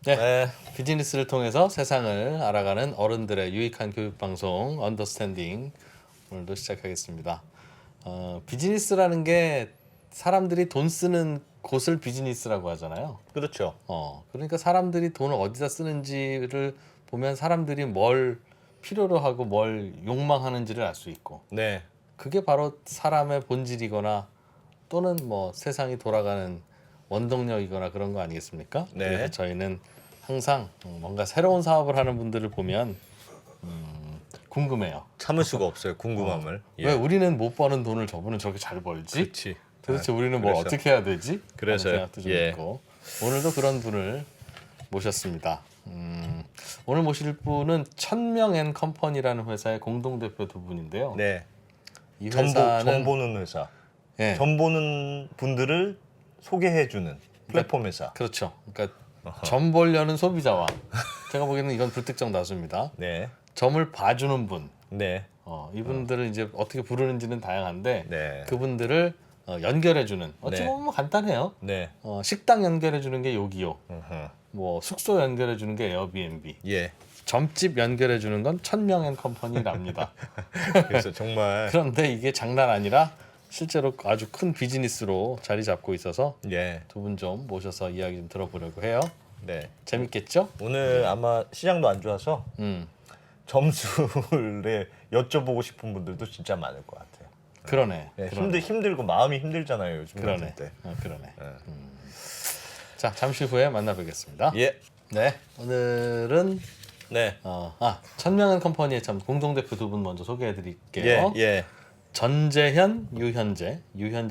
네, 네. 비즈니스를 통해서 세상을 알아가는 어른들의 유익한 교육 방송 언더스탠딩 오늘도 시작하겠습니다. 비즈니스라는 게 사람들이 돈 쓰는 곳을 비즈니스라고 하잖아요. 그렇죠. 그러니까 사람들이 돈을 어디다 쓰는지를 보면 사람들이 뭘 필요로 하고 뭘 욕망하는지를 알 수 있고, 네. 그게 바로 사람의 본질이거나 또는 뭐 세상이 돌아가는 원동력이거나 그런 거 아니겠습니까? 네. 그래서 저희는 항상 뭔가 새로운 사업을 하는 분들을 보면 궁금해요. 참을 수가 없어요. 궁금함을. 왜 우리는 못 버는 돈을 저분은 저렇게 잘 벌지? 그렇지. 도대체 우리는 뭘 그래서. 어떻게 해야 되지? 그래서요. 하는 생각도 좀 예. 있고, 오늘도 그런 분을 모셨습니다. 오늘 모실 분은 천명앤컴퍼니라는 회사의 공동대표 두 분인데요. 네. 이 점 회사는 보는 회사. 예, 점 보는 분들을 소개해주는 플랫폼 회사. 그렇죠. 그러니까 점 보려는 소비자와 제가 보기에는 이건 불특정 다수입니다. 네. 점을 봐주는 분, 네. 이분들을 이제 어떻게 부르는지는 다양한데 네. 그분들을 연결해주는 어찌 네. 보면 뭐 간단해요. 네. 식당 연결해주는 게 요기요, 어허. 뭐 숙소 연결해주는 게 에어비앤비, 예. 점집 연결해주는 건 천명앤컴퍼니랍니다. 그래서 정말 그런데 이게 장난 아니라 실제로 아주 큰 비즈니스로 자리 잡고 있어서 예. 두 분 좀 모셔서 이야기 좀 들어보려고 해요. 네. 재밌겠죠? 오늘 아마 시장도 안 좋아서 음, 점수를 여쭤보고 싶은 분들도 진짜 많을 것 같아요. 그러네. 네, 그러네. 힘들고 마음이 힘들잖아요, 요즘 그러네. 같은 때. 그러네. 네. 자, 잠시 후에 만나보겠습니다. 예. 네, 오늘은 네. 천명한 컴퍼니의 참 공동대표 두 분 먼저 예. 소개해드릴게요. 예. 전재현, 유현재,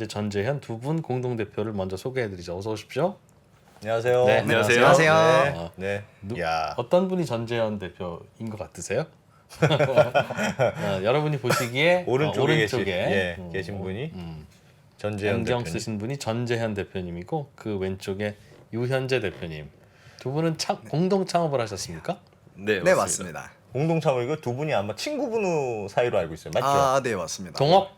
전재현 두 분 공동대표를 먼저 소개해드리죠. 어서 오십시오. 안녕하세요. 네, 안녕하세요. 안녕하세요. 네. 네. 야. 어떤 분이 전재현 대표인 것 같으세요? 여러분이 보시기에 오른쪽에 오른쪽에 계신 분이 전재현 안경 대표님. 쓰신 분이 전재현 대표님이고 그 왼쪽에 유현재 대표님. 두 분은 공동 창업을 하셨습니까? 네, 맞습니다. 공동 창업이고 두 분이 아마 친구분 사이로 알고 있어요. 맞죠? 아, 네, 맞습니다. 동업?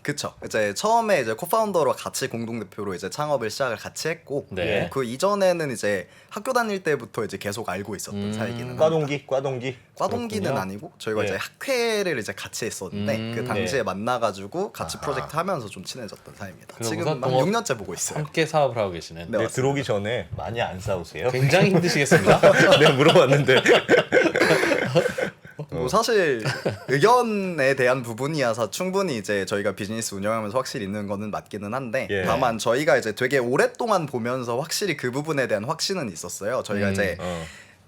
그쵸. 이제 처음에 이제 코파운더로 같이 공동대표로 이제 창업을 시작을 같이 했고, 네. 그 이전에는 이제 학교 다닐 때부터 이제 계속 알고 있었던 사이기는 합니다. 과동기. 과동기는 그렇군요. 아니고 저희가 네. 이제 학회를 이제 같이 했었는데 그 당시에 네. 만나가지고 같이 아하. 프로젝트 하면서 좀 친해졌던 사이입니다. 그러고서 지금 한 동업- 6년째 보고 있어요. 함께 사업을 하고 계시는. 네. 네, 들어오기 전에 많이 안 싸우세요? 굉장히 힘드시겠습니다. 내가 물어봤는데. 뭐 사실 의견에 대한 부분이어서 충분히 이제 저희가 비즈니스 운영하면서 확실히 있는 거는 맞기는 한데 예. 다만 저희가 이제 되게 오랫동안 보면서 확실히 그 부분에 대한 확신은 있었어요. 저희가 이제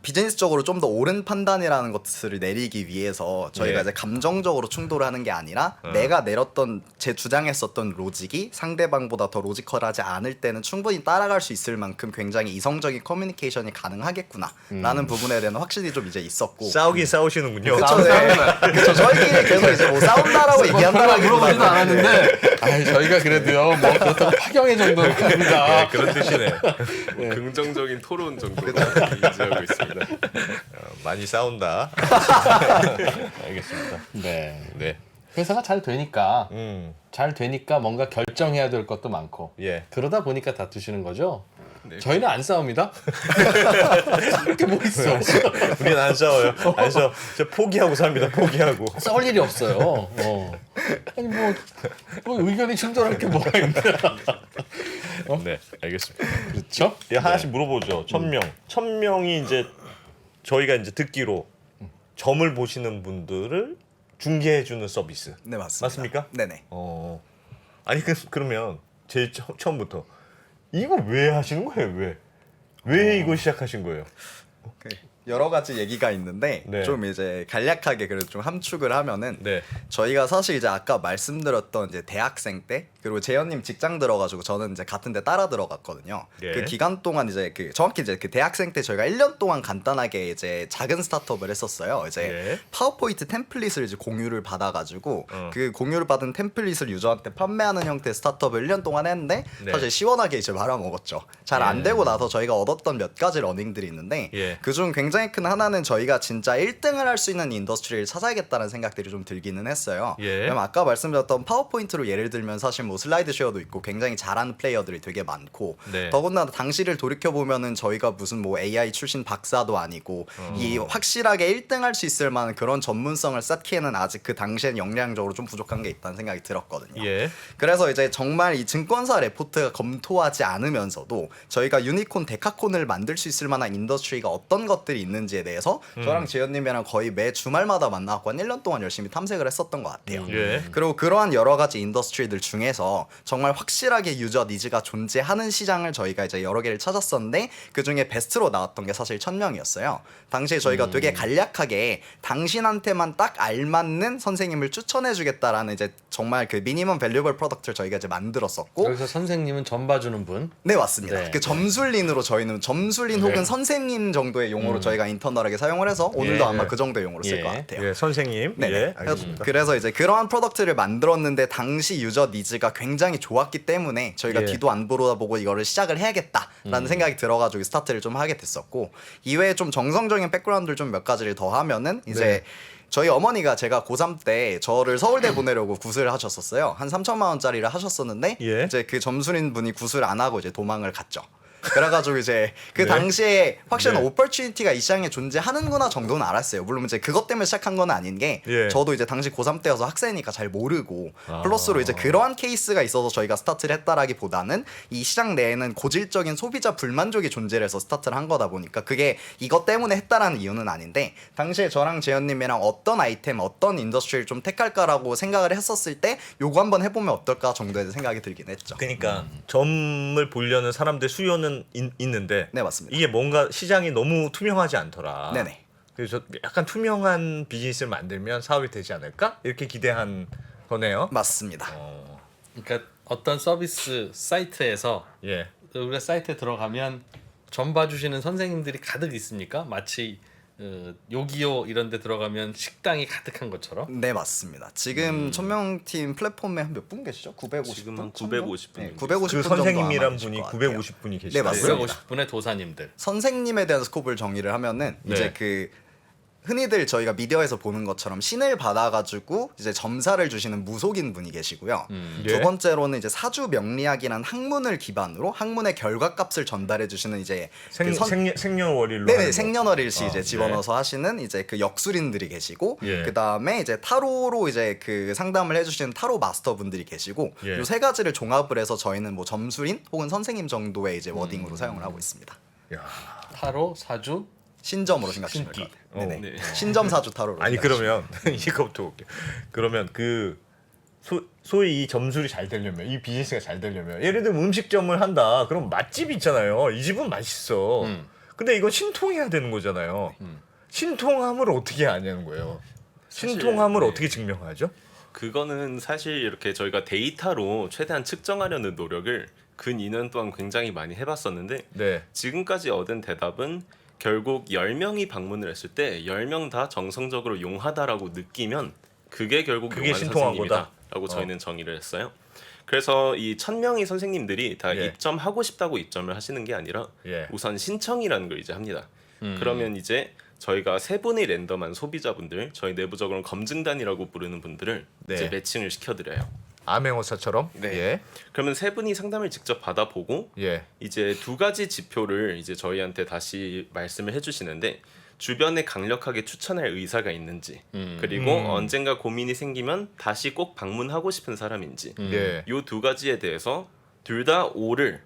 비즈니스적으로 좀 더 옳은 판단이라는 것들을 내리기 위해서 저희가 예. 이제 감정적으로 충돌을 하는 게 아니라 내가 내렸던 제 주장했었던 로직이 상대방보다 더 로지컬하지 않을 때는 충분히 따라갈 수 있을 만큼 굉장히 이성적인 커뮤니케이션이 가능하겠구나라는 부분에 대한 확신이 좀 이제 있었고 싸우긴 싸우시는군요. 그쵸, 네. 그쵸, 저희끼리 계속 이제 뭐 싸운다라고 얘기한다라기보다는 물어보지도 않았는데 저희가 그래도요 뭐 그렇다고 파경의 정도는 아닙니다. 네, 그런 뜻이네. 긍정적인 토론 정도 유지하고 있습니다. 많이 싸운다. 알겠습니다. 네. 네. 회사가 잘 되니까 뭔가 결정해야 될 것도 많고 예. 그러다 보니까 다투시는 거죠. 저희는 안 싸웁니다. 그게 뭐 있어? 우리는 안 싸워요. 안 싸워. 저 포기하고 삽니다. 포기하고. 싸울 일이 없어요. 아니 뭐 의견이 충돌할 게 뭐가 있나? 네, 알겠습니다. 그렇죠? 예, 하나씩 물어보죠. 1000명. 1000명이 이제 저희가 이제 듣기로 점을 보시는 분들을 중개해 주는 서비스. 네, 맞습니다. 맞습니까? 네네. 아니 그러면 제일 처음부터 이거 왜 하시는 거예요? 왜 이거 시작하신 거예요? 여러 가지 얘기가 있는데 네. 좀 이제 간략하게 그래도 좀 함축을 하면은 네. 저희가 사실 이제 아까 말씀드렸던 이제 대학생 때 그리고 재현님 직장 들어가지고 저는 이제 같은 데 따라 들어갔거든요. 예. 그 기간 동안 이제 정확히 이제 그 대학생 때 저희가 1년 동안 간단하게 이제 작은 스타트업을 했었어요. 이제 예. 파워포인트 템플릿을 이제 공유를 받아가지고 어. 그 공유를 받은 템플릿을 유저한테 판매하는 형태의 스타트업을 1년 동안 했는데 네. 사실 시원하게 이제 말아먹었죠. 잘 안 예. 되고 나서 저희가 얻었던 몇 가지 러닝들이 있는데 예. 그중 굉장히 큰 하나는 저희가 진짜 1등을 할 수 있는 인더스트리를 찾아야겠다는 생각들이 좀 들기는 했어요. 예. 왜냐면 아까 말씀드렸던 파워포인트로 예를 들면 사실 뭐 뭐 슬라이드 쉐어도 있고 굉장히 잘하는 플레이어들이 되게 많고 네. 더군다나 당시를 돌이켜 보면은 저희가 무슨 뭐 AI 출신 박사도 아니고 이 확실하게 1등할 수 있을 만한 그런 전문성을 쌓기에는 아직 그 당시엔 역량적으로 좀 부족한 게 있다는 생각이 들었거든요. 예. 그래서 이제 정말 이 증권사 레포트가 검토하지 않으면서도 저희가 유니콘 데카콘을 만들 수 있을 만한 인더스트리가 어떤 것들이 있는지에 대해서 저랑 지현님이랑 거의 매 주말마다 만나고 한 1년 동안 열심히 탐색을 했었던 것 같아요. 예. 그리고 그러한 여러 가지 인더스트리들 중에서 정말 확실하게 유저 니즈가 존재하는 시장을 저희가 이제 여러 개를 찾았었는데 그 중에 베스트로 나왔던 게 사실 1000명이었어요. 당시에 저희가 되게 간략하게 당신한테만 딱 알맞는 선생님을 추천해주겠다라는 이제 정말 그 미니멈 밸류얼 프로덕트를 저희가 이제 만들었었고 여기서 선생님은 점 봐주는 분. 네 맞습니다. 네. 그 점술린으로 저희는 점술린 혹은 선생님 정도의 용어로 저희가 인터널하게 사용을 해서 오늘도 예. 아마 그 정도의 용어로 쓸 예. 것 같아요. 예, 선생님. 네. 예, 알겠습니다. 그래서 이제 그러한 프로덕트를 만들었는데 당시 유저 니즈가 굉장히 좋았기 때문에 저희가 예. 뒤도 안 돌아보고 이거를 시작을 해야겠다라는 생각이 들어가지고 스타트를 좀 하게 됐었고 이외에 좀 정성적인 백그라운드를 좀 몇 가지를 더 하면은 이제 네. 저희 어머니가 제가 고3 때 저를 서울대 보내려고 구슬을 하셨었어요. 한 3천만 원짜리를 하셨었는데 예. 이제 그 점술인 분이 구슬 안 하고 이제 도망을 갔죠. 그래가지고 이제 그 네. 당시에 확실한 네. 오퍼튜니티가 이 시장에 존재하는구나 정도는 알았어요. 물론 이제 그것 때문에 시작한 건 아닌 게 예. 저도 이제 당시 고3 때여서 학생이니까 잘 모르고 아. 플러스로 이제 그러한 케이스가 있어서 저희가 스타트를 했다라기보다는 이 시장 내에는 고질적인 소비자 불만족이 존재를 해서 스타트를 한 거다 보니까 그게 이것 때문에 했다라는 이유는 아닌데 당시에 저랑 재현님이랑 어떤 아이템 어떤 인더스트리를 좀 택할까라고 생각을 했었을 때 요거 한번 해보면 어떨까 정도의 생각이 들긴 했죠. 그러니까 점을 보려는 사람들 수요는 있는데 네 맞습니다. 이게 뭔가 시장이 너무 투명하지 않더라. 네네. 그래서 약간 투명한 비즈니스를 만들면 사업이 되지 않을까? 이렇게 기대한 거네요. 맞습니다. 그러니까 어떤 서비스 사이트에서 예. 우리가 사이트에 들어가면 점 봐주시는 선생님들이 가득 있습니까? 마치 요기요 이런 데 들어가면 식당이 가득한 것처럼. 네 맞습니다. 지금 천명팀 플랫폼에 한 몇 분 계시죠? 950분? 지금 한 950 분 네, 정도 950분 그 선생님이란 분이 950분이 계시죠. 네, 맞습니다. 950분의 도사님들. 선생님에 대한 스코프를 정의를 하면은 네. 이제 그 흔히들 저희가 미디어에서 보는 것처럼 신을 받아가지고 이제 점사를 주시는 무속인 분이 계시고요. 예. 두 번째로는 이제 사주 명리학이란 학문을 기반으로 학문의 결과값을 전달해 주시는 이제 그 생년월일로 네네 하는 거. 생년월일시 이제 네. 집어넣어서 하시는 이제 그 역술인들이 계시고 예. 그 다음에 이제 타로로 이제 그 상담을 해주시는 타로 마스터 분들이 계시고 예. 요 세 가지를 종합을 해서 저희는 뭐 점술인 혹은 선생님 정도의 이제 워딩으로 사용을 하고 있습니다. 야. 타로, 사주, 신점으로 생각하시면 될 신기. 것 같아요. 네네. 네. 신점사주 타로로. 아니 생각하시면 그러면 이거부터 볼게요. 그러면 그 소위 이 점술이 잘 되려면 이 비즈니스가 잘 되려면 예를 들면 음식점을 한다. 그럼 맛집이 있잖아요. 이 집은 맛있어. 근데 이건 신통해야 되는 거잖아요. 신통함을 어떻게 아냐는 거예요. 신통함을 네. 어떻게 증명하죠? 그거는 사실 이렇게 저희가 데이터로 최대한 측정하려는 노력을 근 2년 동안 굉장히 많이 해봤었는데 네. 지금까지 얻은 대답은 결국 10명이 방문을 했을 때 10명 다 정성적으로 용하다라고 느끼면 그게 결국 그게 용한 신통한 선생님이다라고 저희는 정의를 했어요. 그래서 이 1000명의 선생님들이 다 예. 입점하고 싶다고 입점을 하시는 게 아니라 예. 우선 신청이라는 걸 이제 합니다. 그러면 이제 저희가 세 분의 랜덤한 소비자분들, 저희 내부적으로는 검증단이라고 부르는 분들을 네. 이제 매칭을 시켜드려요. 암행어사처럼. 네. 예. 그러면 세 분이 상담을 직접 받아보고 예. 이제 두 가지 지표를 이제 저희한테 다시 말씀을 해주시는데 주변에 강력하게 추천할 의사가 있는지 그리고 언젠가 고민이 생기면 다시 꼭 방문하고 싶은 사람인지 예. 이 두 가지에 대해서 둘 다 O를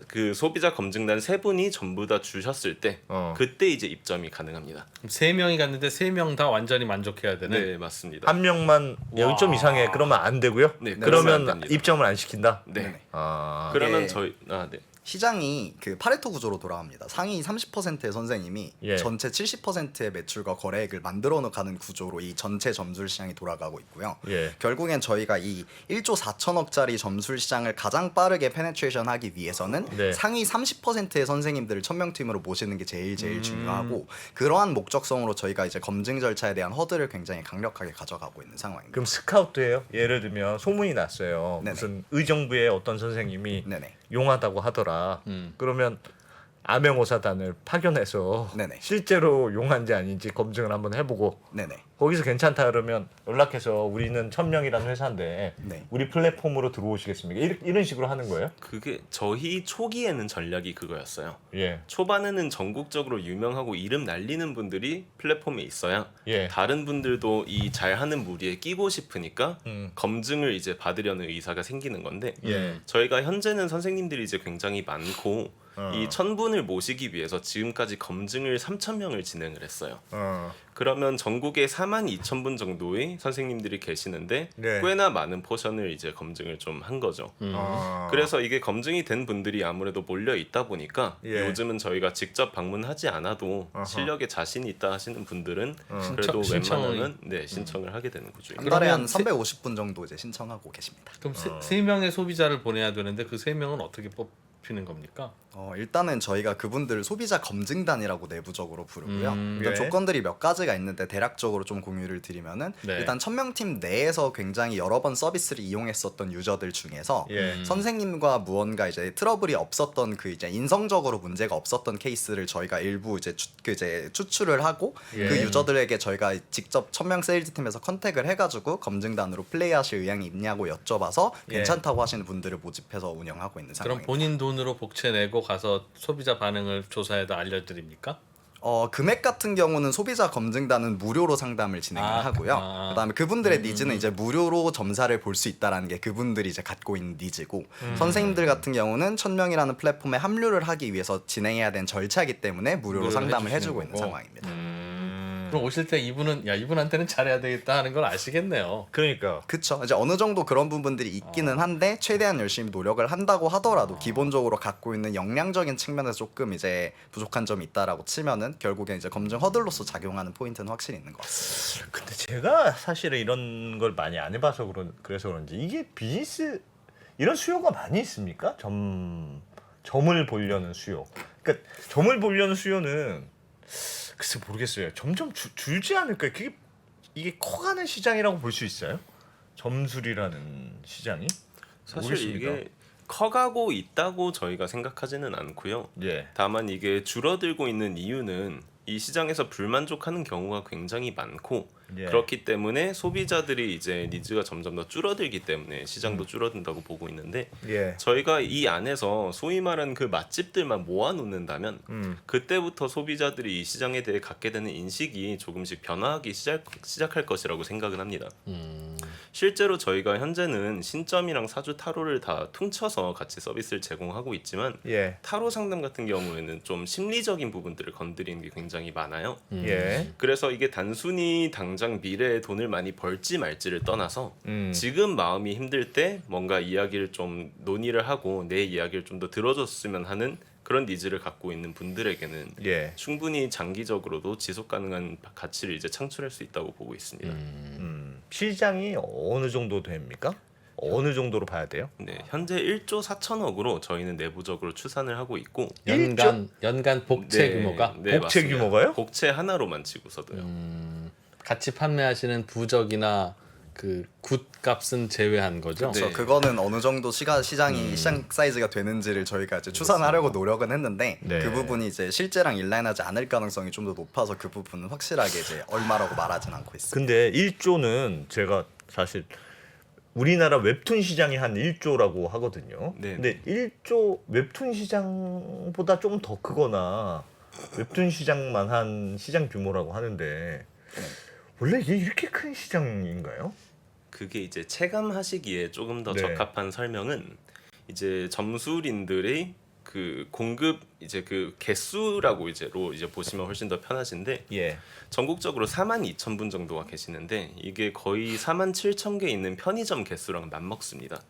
그 소비자 검증단 세 분이 전부 다 주셨을 때 그때 이제 입점이 가능합니다. 3명이 갔는데 3명 다 완전히 만족해야 되네. 네 맞습니다. 한 명만 0점 이상에 그러면 안 되고요. 네, 그러면 안 그러면 됩니다. 입점을 안 시킨다. 네. 아. 그러면 네. 저희 네. 시장이 그 파레토 구조로 돌아갑니다. 상위 30%의 선생님이 예. 전체 70%의 매출과 거래액을 만들어 가는 구조로 이 전체 점술 시장이 돌아가고 있고요. 예. 결국엔 저희가 이 1조 4천억짜리 점술 시장을 가장 빠르게 페네트레이션 하기 위해서는 네. 상위 30%의 선생님들을 천명팀으로 모시는 게 제일 중요하고 그러한 목적성으로 저희가 이제 검증 절차에 대한 허들을 굉장히 강력하게 가져가고 있는 상황입니다. 그럼 스카우트예요. 예를 들면 소문이 났어요. 네네. 무슨 의정부의 어떤 선생님이 네네. 용하다고 하더라. 그러면 암행어사단을 파견해서 네네. 실제로 용한지 아닌지 검증을 한번 해보고 네네. 거기서 괜찮다 그러면 연락해서 우리는 천명이라는 회사인데 네. 우리 플랫폼으로 들어오시겠습니까? 이런 식으로 하는 거예요? 그게 저희 초기에는 전략이 그거였어요. 예. 초반에는 전국적으로 유명하고 이름 날리는 분들이 플랫폼에 있어야 예. 다른 분들도 이 잘하는 무리에 끼고 싶으니까 음. 검증을 이제 받으려는 의사가 생기는 건데 예. 저희가 현재는 선생님들이 이제 굉장히 많고 이 1000분을 모시기 위해서 지금까지 검증을 3000명을 진행을 했어요. 그러면 전국에 42,000분 정도의 선생님들이 계시는데 네. 꽤나 많은 포션을 이제 검증을 좀 한 거죠. 아. 그래서 이게 검증이 된 분들이 아무래도 몰려 있다 보니까 예. 요즘은 저희가 직접 방문하지 않아도 아하. 실력에 자신 있다 하시는 분들은 그래도 신청을- 웬만하면 신청을 하게 되는 거죠. 한 달에 한 그러면 세- 350분 정도 이제 신청하고 계십니다. 그럼 세 명의 소비자를 보내야 되는데 그 3명은 어떻게 뽑히는 겁니까? 일단은 저희가 그분들 소비자 검증단이라고 내부적으로 부르고요. 일단 예. 조건들이 몇 가지가 있는데 대략적으로 좀 공유를 드리면은 네. 일단 1000명팀 내에서 굉장히 여러 번 서비스를 이용했었던 유저들 중에서 예. 선생님과 무언가 이제 트러블이 없었던 그 이제 인성적으로 문제가 없었던 케이스를 저희가 일부 이제 추출을 하고 예. 그 유저들에게 저희가 직접 1000명 세일즈 팀에서 컨택을 해가지고 검증단으로 플레이하실 의향이 있냐고 여쭤봐서 예. 괜찮다고 하시는 분들을 모집해서 운영하고 있는 그럼 상황입니다. 본인 돈으로 복채 내고 가서 소비자 반응을 조사해서 알려드립니까? 금액 같은 경우는 소비자 검증단은 무료로 상담을 진행을 하고요. 그다음에 그분들의 니즈는 이제 무료로 점사를 볼 수 있다라는 게 그분들이 이제 갖고 있는 니즈고 선생님들 같은 경우는 1000명이라는 플랫폼에 합류를 하기 위해서 진행해야 되는 절차이기 때문에 무료로 무료로 상담을 해주시는 해주고 있는 거고. 상황입니다. 그럼 오실 때 이분한테는 잘해야 되겠다 하는 걸 아시겠네요. 그러니까 그쵸. 이제 어느 정도 그런 부분들이 있기는 한데 최대한 열심히 노력을 한다고 하더라도 기본적으로 갖고 있는 역량적인 측면에서 조금 이제 부족한 점이 있다라고 치면은 결국엔 이제 검증 허들로서 작용하는 포인트는 확실히 있는 것 같습니다. 근데 제가 사실은 이런 걸 많이 안 해봐서 그래서 그런지 이게 비즈니스 이런 수요가 많이 있습니까? 점을 보려는 수요. 그러니까 점을 보려는 수요는 글쎄 모르겠어요. 점점 줄지 않을까요? 이게 커가는 시장이라고 볼 수 있어요? 점술이라는 시장이? 사실 모르겠습니다. 이게 커가고 있다고 저희가 생각하지는 않고요. 예. 다만 이게 줄어들고 있는 이유는 이 시장에서 불만족하는 경우가 굉장히 많고 예. 그렇기 때문에 소비자들이 이제 니즈가 점점 더 줄어들기 때문에 시장도 줄어든다고 보고 있는데 예. 저희가 이 안에서 소위 말하는 그 맛집들만 모아놓는다면 그때부터 소비자들이 이 시장에 대해 갖게 되는 인식이 조금씩 변화하기 시작할 것이라고 생각은 합니다. 실제로 저희가 현재는 신점이랑 사주 타로를 다 퉁쳐서 같이 서비스를 제공하고 있지만 예. 타로 상담 같은 경우에는 좀 심리적인 부분들을 건드리는 게 굉장히 많아요. 예. 그래서 이게 단순히 당장 미래에 돈을 많이 벌지 말지를 떠나서 지금 마음이 힘들 때 뭔가 이야기를 좀 논의를 하고 내 이야기를 좀 더 들어줬으면 하는 그런 니즈를 갖고 있는 분들에게는 예. 충분히 장기적으로도 지속 가능한 가치를 이제 창출할 수 있다고 보고 있습니다. 시장이 어느 정도 됩니까? 어느 정도로 봐야 돼요? 네, 현재 1조 4천억으로 저희는 내부적으로 추산을 하고 있고 연간 복채 규모가 복채 맞습니다. 규모가요? 복채 하나로만 치고서도요. 같이 판매하시는 부적이나 그 굿값은 제외한 거죠. 그래서 네. 그거는 어느 정도 시장 사이즈가 되는지를 저희가 이제 추산하려고 노력은 했는데 네. 그 부분이 이제 실제랑 일라인하지 않을 가능성이 좀 더 높아서 그 부분은 확실하게 이제 얼마라고 말하진 않고 있습니다. 근데 1조는 제가 사실 우리나라 웹툰 시장이 한 1조라고 하거든요. 네. 근데 1조 웹툰 시장보다 좀 더 크거나 웹툰 시장만 한 시장 규모라고 하는데 원래 이게 이렇게 큰 시장인가요? 그게 이제 체감하시기에 조금 더 네. 적합한 설명은 이제 점술인들의 그 공급 이제 그 개수라고 이제로 이제 보시면 훨씬 더 편하신데 예. 전국적으로 42,000분 정도가 계시는데 이게 거의 47,000개 있는 편의점 개수랑 맞먹습니다.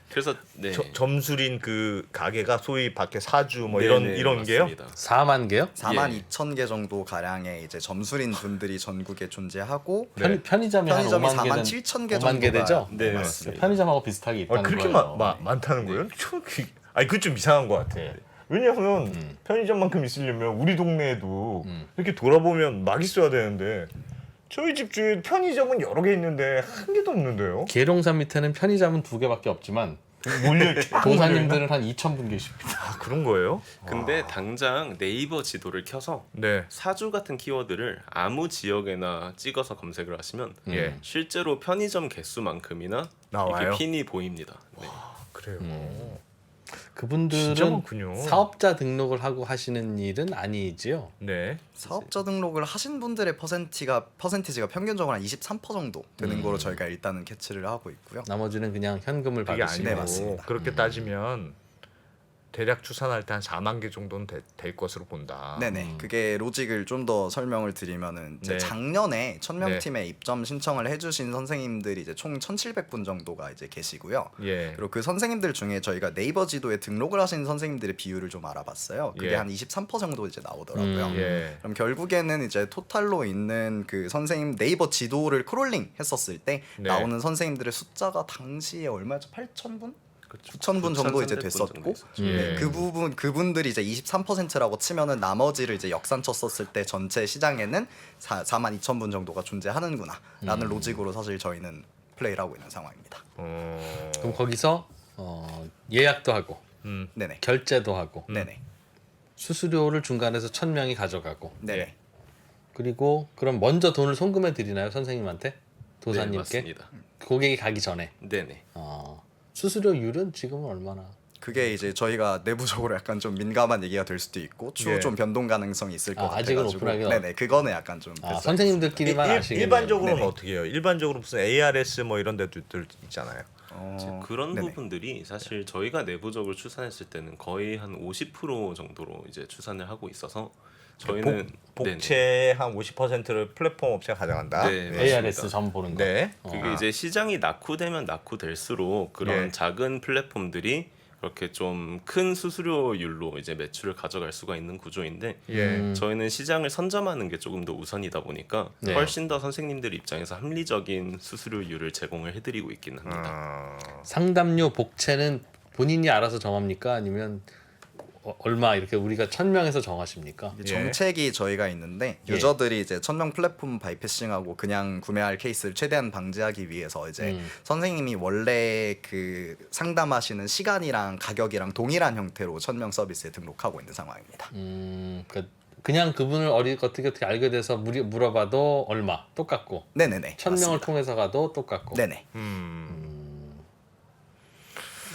그래서 네. 점술인 그 가게가 소위 밖에 사주 뭐 네네, 이런 게요? 맞습니다. 4만 개요? 42,000개 정도 가량의 이제 점술인 분들이 전국에 존재하고 편의점이 한 편의점이 5만 개는 47,000개 5만 개 정도가 되죠? 네, 맞습니다. 편의점하고 비슷하게 있다는 그렇게 거예요. 많다는 거예요? 아니 그게 좀 이상한 것 같아. 왜냐하면 편의점만큼 있으려면 우리 동네에도 이렇게 돌아보면 막 있어야 되는데 저희 집 주위에 편의점은 여러 개 있는데 한 개도 없는데요. 계룡산 밑에는 편의점은 2개밖에 없지만 도사님들은 한 2,000분 계십니다. 아, 그런 거예요? 근데 당장 네이버 지도를 켜서 네. 사주 같은 키워드를 아무 지역에나 찍어서 검색을 하시면 예. 실제로 편의점 개수만큼이나 나와요? 이게 핀이 보입니다. 네. 그래요. 진짜 그분들은 많군요. 사업자 등록을 하고 하시는 일은 아니지요. 네. 사업자 등록을 하신 분들의 퍼센티지가 평균적으로 한 23% 정도 되는 거로 저희가 일단은 캐치를 하고 있고요. 나머지는 그냥 현금을 그게 받으시고. 네, 아니고 맞습니다. 그렇게 따지면 대략 추산할 때 한 4만 개 정도는 될 것으로 본다. 네네. 그게 로직을 좀 더 설명을 드리면은 이제 네. 작년에 1000명 네. 팀에 입점 신청을 해주신 선생님들이 이제 총 1,700분 정도가 이제 계시고요. 예. 그리고 그 선생님들 중에 저희가 네이버 지도에 등록을 하신 선생님들의 비율을 좀 알아봤어요. 그게 예. 한 23% 정도 이제 나오더라고요. 예. 그럼 결국에는 이제 토탈로 있는 그 선생님 네이버 지도를 크롤링 했었을 때 네. 나오는 선생님들의 숫자가 당시에 얼마였죠? 8,000분? 그렇죠. 9,000분 정도 이제 9,300분 됐었고 정도 있었죠. 예. 그 그분들이 이제 23%라고 치면은 나머지를 이제 역산쳐 썼을 때 전체 시장에는 42,000분 정도가 존재하는구나라는 로직으로 사실 저희는 플레이를 하고 있는 상황입니다. 그럼 거기서 예약도 하고 네네. 결제도 하고 네네. 수수료를 중간에서 1,000명이 가져가고 네네. 예. 그리고 그럼 먼저 돈을 송금해 드리나요 선생님한테 네, 도사님께 맞습니다. 고객이 가기 전에 네네. 수수료율은 지금은 얼마나? 그게 이제 저희가 내부적으로 약간 좀 민감한 얘기가 될 수도 있고 추후 예. 좀 변동 가능성이 있을 것 아직은 같아가지고 오픈하기는 네네 그거는 약간 좀 패스하겠습니다. 선생님들끼리만 아시겠네요. 일반적으로는 네네. 어떻게 해요? 일반적으로 무슨 ARS 뭐 이런 데들 있잖아요. 그런 네네. 부분들이 사실 저희가 내부적으로 추산했을 때는 거의 한 50% 정도로 이제 추산을 하고 있어서 저희는 복채 한 50%를 플랫폼 업체가 가져간다. 네, 맞습니다. ARS 점 보는 거. 네. 그게 이제 시장이 낙후되면 낙후될수록 그런 예. 작은 플랫폼들이 그렇게 좀 큰 수수료율로 이제 매출을 가져갈 수가 있는 구조인데 예. 저희는 시장을 선점하는 게 조금 더 우선이다 보니까 네. 훨씬 더 선생님들 입장에서 합리적인 수수료율을 제공을 해드리고 있긴 합니다. 상담료 복채는 본인이 알아서 정합니까? 아니면 얼마 이렇게 우리가 1,000명에서 정하십니까? 이게 정책이 저희가 있는데 예. 유저들이 이제 1000명 플랫폼 바이패싱하고 그냥 구매할 케이스를 최대한 방지하기 위해서 이제 선생님이 원래 그 상담하시는 시간이랑 가격이랑 동일한 형태로 1000명 서비스에 등록하고 있는 상황입니다. 그냥 그분을 어떻게 알게 돼서 물어봐도 얼마 똑같고 네네네. 1,000명을 맞습니다. 통해서 가도 똑같고 네네.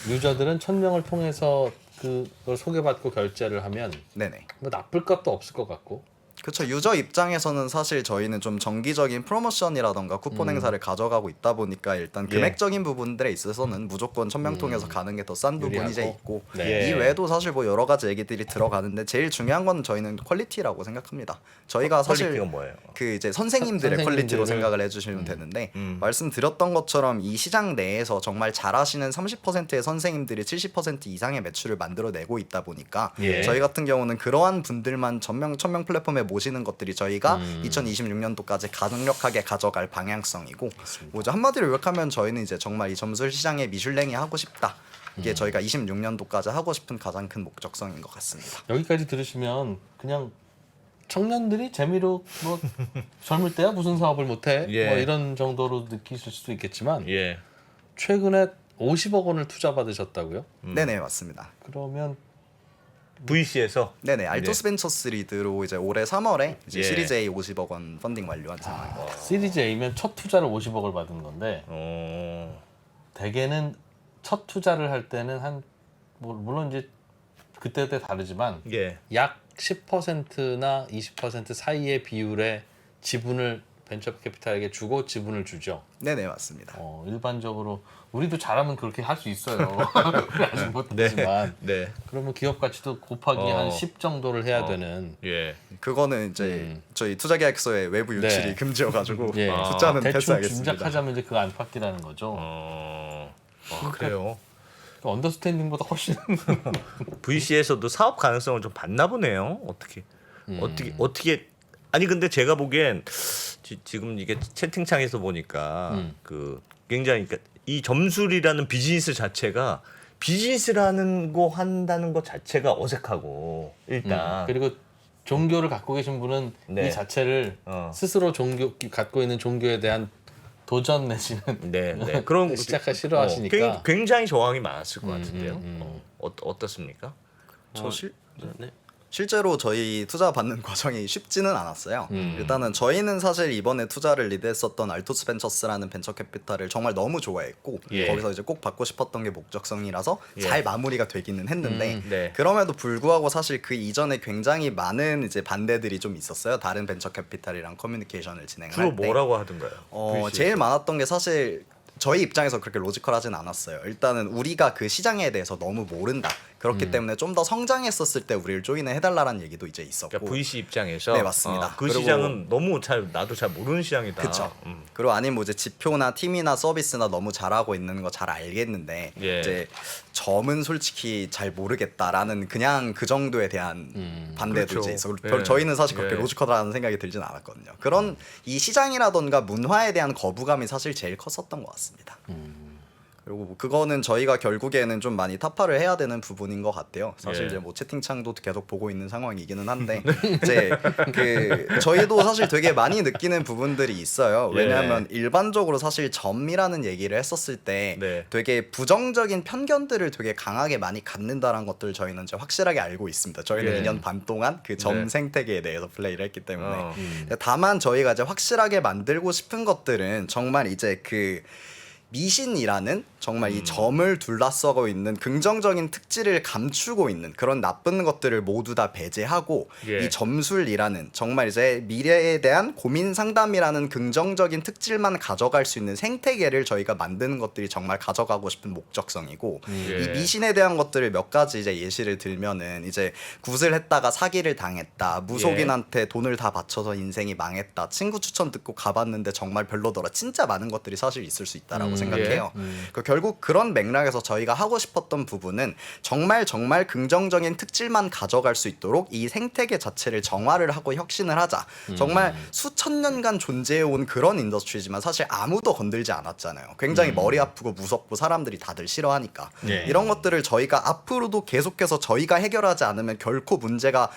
유저들은 1,000명을 통해서 그걸 소개받고 결제를 하면 네네. 뭐 나쁠 것도 없을 것 같고 그렇죠. 유저 입장에서는 사실 저희는 좀 정기적인 프로모션이라던가 쿠폰 행사를 가져가고 있다 보니까 일단 예. 금액적인 부분들에 있어서는 무조건 1000명 통해서 가는 게 더 싼 부분이 이제 유리하고. 있고 네. 이 외에도 사실 뭐 여러 가지 얘기들이 들어가는데 제일 중요한 건 저희는 퀄리티라고 생각합니다. 저희가 사실 퀄리티가 뭐예요? 그 이제 선생님들의 퀄리티로 선생님들을- 생각을 해주시면 되는데 말씀드렸던 것처럼 이 시장 내에서 정말 잘하시는 30%의 선생님들이 70% 이상의 매출을 만들어내고 있다 보니까 예. 저희 같은 경우는 그러한 분들만 1000명 플랫폼에 모시는 것들이 저희가 2026년도까지 강력하게 가져갈 방향성이고 뭐죠 한마디로 요약하면 저희는 이제 정말 이 점술 시장의 미슐랭이 하고 싶다. 이게 저희가 26년도까지 하고 싶은 가장 큰 목적성인 것 같습니다. 여기까지 들으시면 그냥 청년들이 재미로 뭐 젊을 때야 무슨 사업을 못해 예. 뭐 이런 정도로 느끼실 수도 있겠지만 예. 최근에 50억 원을 투자 받으셨다고요? 네네 맞습니다. 그러면 VC에서 네네 알토스 벤처스 리드로 이제 올해 3월에 이제 예. 시리즈 A 50억 원 펀딩 완료한 상황입니다. 시리즈 A면 첫 투자를 50억을 받은 건데 대개는 첫 투자를 할 때는 물론 이제 그때 다르지만 예. 약 10%나 20% 사이의 비율의 지분을 벤처 캐피탈에게 주고 지분을 주죠. 네네 맞습니다. 일반적으로 우리도 잘하면 그렇게 할 수 있어요. 아직 못하지만 네. 그러면 기업 가치도 곱하기 한 10 정도를 해야 되는. 예. 그거는 이제 저희 투자계약서에 외부 유출이 네. 금지여가지고 예. 숫자는 대충 패스하겠습니다. 짐작하자면 이제 그 안팎이라는 거죠. 그래요. 언더스탠딩보다 훨씬 VC에서도 사업 가능성을 좀 봤나 보네요. 어떻게 아니 근데 제가 보기엔 지금 이게 채팅창에서 보니까 그 굉장히 그러니까 이 점술이라는 비즈니스 자체가 비즈니스라는 거 한다는 것 자체가 어색하고 일단 그리고 종교를 갖고 계신 분은 네. 이 자체를 스스로 갖고 있는 종교에 대한 도전 내지는 네, 네. 그런 시작하기 싫어하시니까. 굉장히 저항이 많았을 것 같은데요. 어떻습니까? 네. 실제로 저희 투자 받는 과정이 쉽지는 않았어요. 일단은 저희는 사실 이번에 투자를 리드했었던 알토스 벤처스라는 벤처 캐피탈을 정말 너무 좋아했고 예. 거기서 이제 꼭 받고 싶었던 게 목적성이라서 예. 잘 마무리가 되기는 했는데 네. 그럼에도 불구하고 사실 그 이전에 굉장히 많은 이제 반대들이 좀 있었어요. 다른 벤처 캐피탈이랑 커뮤니케이션을 진행할 주로 때. 뭐라고 하던가요? VC에서? 제일 많았던 게 사실 저희 입장에서 그렇게 로지컬하진 않았어요. 일단은 우리가 그 시장에 대해서 너무 모른다. 그렇기 때문에 좀 더 성장했었을 때 우리를 조인해 해달라는 얘기도 이제 있었고. 그러니까 VC 입장에서 네, 맞습니다. 그 그리고- 시장은 너무 나도 잘 모르는 시장이다. 그쵸. 그리고 아니면 뭐 이제 지표나 팀이나 서비스나 너무 잘하고 있는 거 잘 알겠는데 예. 이제 점은 솔직히 잘 모르겠다라는 그냥 그 정도에 대한 반대도 그렇죠. 이제 있어. 예. 저희는 사실 그렇게 예. 로지컬하다는 생각이 들진 않았거든요. 그런 이 시장이라던가 문화에 대한 거부감이 사실 제일 컸었던 것 같습니다. 그리고 뭐 그거는 저희가 결국에는 좀 많이 타파를 해야 되는 부분인 것 같아요. 사실 예. 이제 뭐 채팅창도 계속 보고 있는 상황이기는 한데 이제 그 저희도 사실 되게 많이 느끼는 부분들이 있어요. 예. 왜냐하면 일반적으로 사실 점이라는 얘기를 했었을 때 네. 되게 부정적인 편견들을 되게 강하게 많이 갖는다라는 것들을 저희는 이제 확실하게 알고 있습니다. 저희는 예. 2년 반 동안 그 점 네. 생태계에 대해서 플레이를 했기 때문에 어. 다만 저희가 이제 확실하게 만들고 싶은 것들은 정말 이제 그 미신이라는 정말 이 점을 둘러싸고 있는 긍정적인 특질을 감추고 있는 그런 나쁜 것들을 모두 다 배제하고 예. 이 점술이라는 정말 이제 미래에 대한 고민 상담이라는 긍정적인 특질만 가져갈 수 있는 생태계를 저희가 만드는 것들이 정말 가져가고 싶은 목적성이고 예. 이 미신에 대한 것들을 몇 가지 이제 예시를 들면은 이제 굿을 했다가 사기를 당했다 무속인한테 돈을 다 바쳐서 인생이 망했다 친구 추천 듣고 가봤는데 정말 별로더라 진짜 많은 것들이 사실 있을 수 있다라고 생각해요. 그 결국 그런 맥락에서 저희가 하고 싶었던 부분은 정말 긍정적인 특질만 가져갈 수 있도록 이 생태계 자체를 정화를 하고 혁신을 하자. 정말 수천 년간 존재해온 그런 인더스트리지만 사실 아무도 건들지 않았잖아요. 굉장히 머리 아프고 무섭고 사람들이 다들 싫어하니까. 네. 이런 것들을 저희가 앞으로도 계속해서 저희가 해결하지 않으면 결코 문제가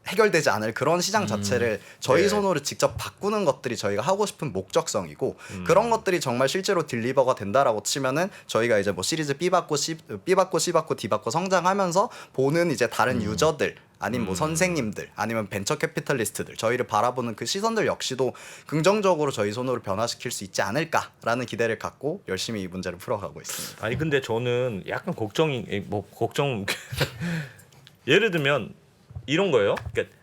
해결되지 않을 그런 시장 자체를 저희 네. 손으로 직접 바꾸는 것들이 저희가 하고 싶은 목적성이고 그런 것들이 정말 실제로 딜리버가 된다라고 치면은 저희가 이제 뭐 시리즈 B 받고 C 받고 D 받고 성장하면서 보는 이제 다른 유저들 아니면 뭐 선생님들 아니면 벤처 캐피탈리스트들 저희를 바라보는 그 시선들 역시도 긍정적으로 저희 손으로 변화시킬 수 있지 않을까라는 기대를 갖고 열심히 이 문제를 풀어가고 있습니다. 아니 근데 저는 약간 걱정 예를 들면 이런 거예요. 그러니까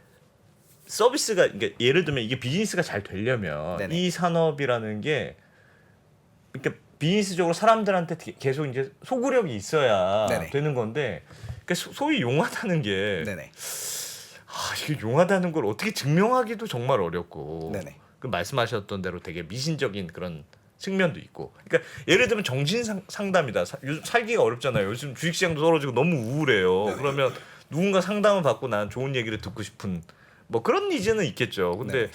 서비스가 그러니까 예를 들면 이게 비즈니스가 잘 되려면 네네. 이 산업이라는 게 그러니까 비즈니스적으로 사람들한테 계속 이제 소구력이 있어야 네네. 되는 건데 그러니까 소위 용하다는 게 네네. 이게 용하다는 걸 어떻게 증명하기도 정말 어렵고 네네. 그 말씀하셨던 대로 되게 미신적인 그런 측면도 있고 그러니까 예를 들면 정신 상담이다. 요즘 살기가 어렵잖아요. 요즘 주식시장도 떨어지고 너무 우울해요. 그러면 누군가 상담을 받고 난 좋은 얘기를 듣고 싶은 뭐 그런 니즈는 있겠죠. 근데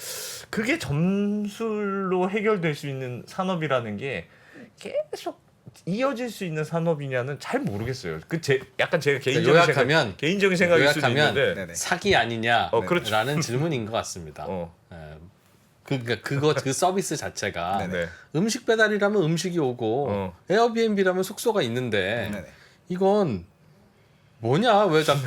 그게 점술로 해결될 수 있는 산업이라는 게 계속 이어질 수 있는 산업이냐는 잘 모르겠어요. 약간 제가 개인적인 생각일 수도 요약하면 있는데 네네. 사기 아니냐라는 그렇죠. 질문인 것 같습니다. 어. 그러니까 그 서비스 자체가 네. 음식 배달이라면 음식이 오고 에어비앤비라면 숙소가 있는데 네네. 이건 뭐냐 왜 자꾸